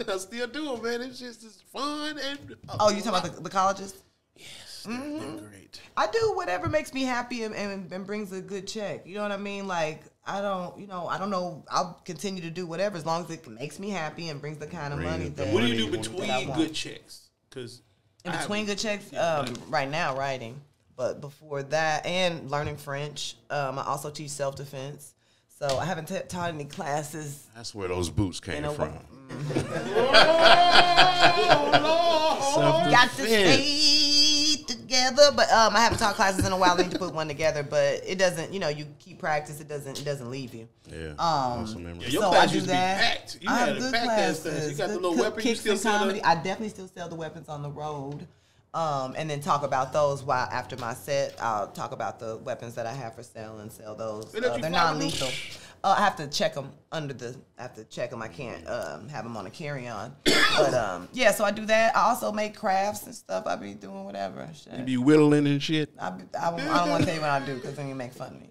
I still do it, man. It's just fun and. Oh, you talking about the colleges? Yes, they're great. I do whatever makes me happy and brings a good check. You know what I mean? Like I don't know. I'll continue to do whatever as long as it makes me happy and brings the kind of money that. What do you do between good checks? Because in between good checks, right now writing. But before that, and learning French, I also teach self-defense. So I haven't taught any classes. That's where those boots came from. Got to stay together, but I haven't taught classes in a while. I need to put one together, but it doesn't. You know, you keep practice. It doesn't leave you. Yeah. Your so class I do used to be that. packed. You I had have a good packed classes. class. You got the little weapon. You Kicks still and sell comedy. it? I definitely still sell the weapons on the road. And then talk about those while after my set. I'll talk about the weapons that I have for sale and sell those. They're non-lethal. I have to check them I have to check them. I can't have them on a carry-on. But yeah, so I do that. I also make crafts and stuff. I be doing whatever. Shit. You be whittling and shit. I don't want to tell you what I do because then you make fun of me.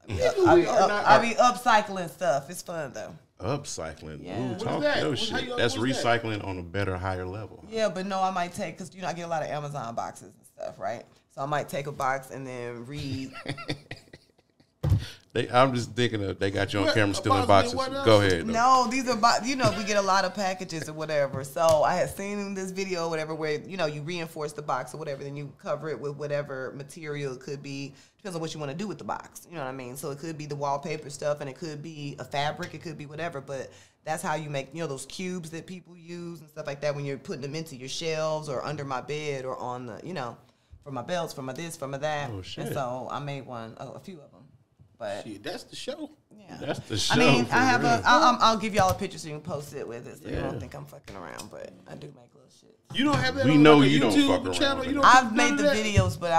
I be upcycling stuff. It's fun though. Upcycling. Yeah. Ooh, talk your shit. That's recycling on a better, higher level. Yeah, but no, I might take, because, I get a lot of Amazon boxes and stuff, right? So I might take a box and then read. I'm just thinking of, they got you on camera stealing boxes. Go ahead. Though. No, these are, we get a lot of packages or whatever. So I had seen this video or whatever where, you reinforce the box or whatever, then you cover it with whatever material it could be. Depends on what you want to do with the box. You know what I mean? So it could be the wallpaper stuff, and it could be a fabric. It could be whatever. But that's how you make, those cubes that people use and stuff like that when you're putting them into your shelves or under my bed or on the, for my belts, for my this, for my that. Oh, shit. And so I made a few of them. But shit, that's the show. Yeah. That's the show. I mean, I have I'll give y'all a picture so you can post it with it, so you don't think I'm fucking around. But I do make little shit. You don't have that. We on know like you YouTube don't fuck channel. around. You don't I've do made the that? videos, but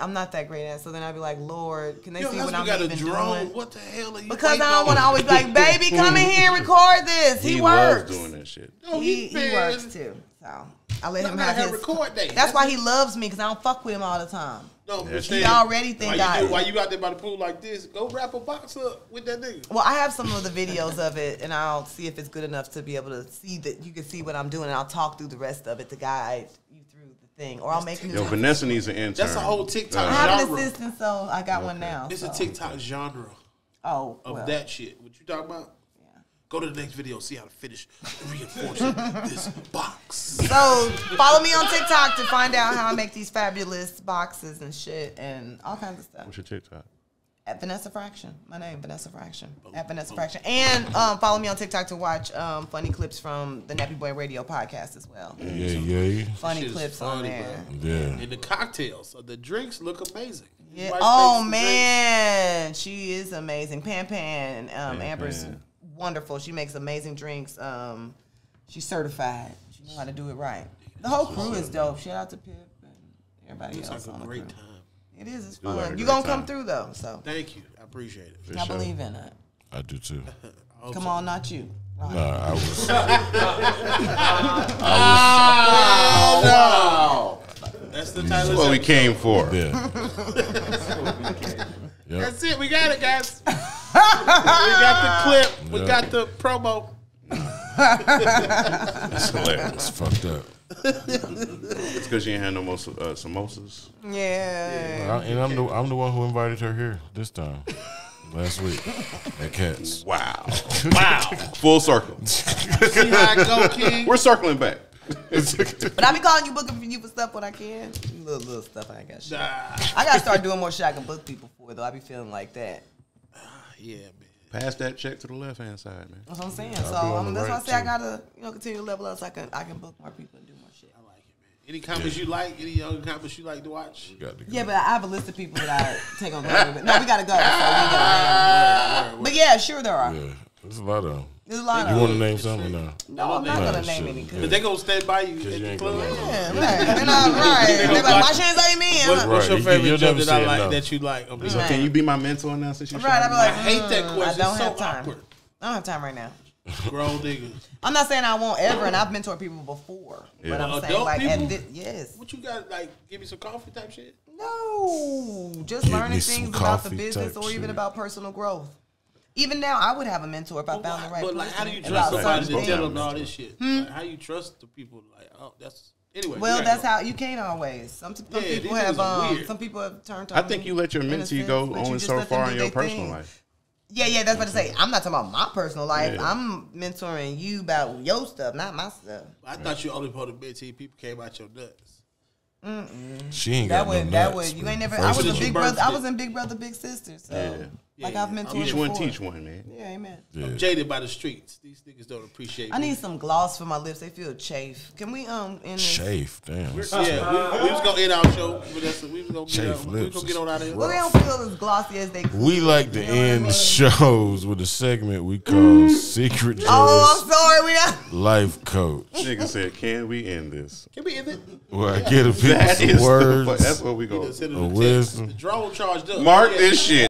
I'm not that great at it. So then I'd be like, Lord, can they see what I'm got even a drone. doing? What the hell are you? Because I don't want to always be like, baby, come in here and record this. He works. Loves doing that shit. No, He works too. So I let him have his record day. That's why he loves me, because I don't fuck with him all the time. No, he already think why you out there by the pool like this? Go wrap a box up with that nigga. Well, I have some of the videos of it, and I'll see if it's good enough to be able to see that you can see what I'm doing, and I'll talk through the rest of it to guide you through the thing, or I'll make new. Yo, Vanessa needs an intern. That's a whole TikTok genre. I have an assistant, so I got one now. It's a TikTok genre. Of that shit. What you talking about? Go to the next video, see how to finish reinforcing this box. So follow me on TikTok to find out how I make these fabulous boxes and shit and all kinds of stuff. What's your TikTok? At Vanessa Fraction. My name, Vanessa Fraction. At Vanessa Fraction. And follow me on TikTok to watch funny clips from the Nappy Boy Radio podcast as well. Yeah. Funny clips on there. Yeah. And the cocktails, so the drinks look amazing. Yeah. Oh, man. She is amazing. Pan, Amber's wonderful. She makes amazing drinks. She's certified. She knows how to do it right. The whole crew is dope. Shout out to Pip and everybody else. It's like a great time. It is. It's fun. You're going to come through, though. So thank you. I appreciate it. I believe in it. I do, too. Come on, not you. Right. Nah, I was. No. That's the title. That's what we came for. Yeah. Yep. That's it. We got it, guys. We got the clip. We got the promo. That's hilarious. It's fucked up. It's because you ain't had no more samosas. Yeah. And I'm the one who invited her here this time. Last week at Cats. Wow. Full circle. See how I go, King? We're circling back. But I be calling you, booking for you for stuff when I can. Little stuff I ain't got shit. I gotta start doing more shit I can book people for, though. I be feeling like that. Yeah, man. Pass that check to the left hand side, man. That's what I'm saying. So that's why I say I gotta continue to level up so I can book more people and do more shit. I like it, man. Any comments you like? Any young comments you like to watch? Yeah, but I have a list of people that I take on. But no, we gotta go. So we gotta but yeah, sure there are. Yeah, there's a lot of them. There's a lot of You them. want to name something? No, I'm not gonna name any. But they gonna stand by you at the club. Yeah, they're not right. They're like, my chance ain't me. What's your favorite joke that I like no. that you like? So can you be my mentor now since you Right, I be like, I hate that question. I don't It's so have time. awkward. I don't have time right now. Grown niggas. I'm not saying I won't ever, and I've mentored people before. Yeah. But I'm saying Adult like people? yes. What you got? Like, give me some coffee type shit. No, just Give learning me some things about the coffee business type or even shit. about personal growth. Even now, I would have a mentor if I found the right But person. like, how do you about trust somebody certain to tell things. them all this shit? Like, how you trust the people? Like, oh, that's anyway. Well, we that's gotta how you can't always. Some people these have niggas are weird. some people have turned. I think you let your in a mentee sense, go but you only just so let them far do in your their personal thing. life. Yeah, that's what I say. I'm not talking about my personal life. Yeah. I'm mentoring you about your stuff, not my stuff. I thought you only supposed to mentee people came out your nuts. She ain't got no nuts. You ain't never. I was a big brother. I was in Big Brother, Big Sister. So like I've mentored each one before. teach one, man. Yeah, amen. I'm jaded by the streets. These niggas don't appreciate me. I need some gloss for my lips. They feel chafe. Can we end this? Chafe, damn. We was gonna end our show. We was gonna get on out of here. Well, they don't feel as glossy as they could. We like to end shows with a segment we call Secret Joe's I'm sorry. We not. Life Coach. Nigga said, "Can we end this?" Can we end it? Well, I get a people some words. That's what we go. A wisdom. The drone charged up. Mark this shit.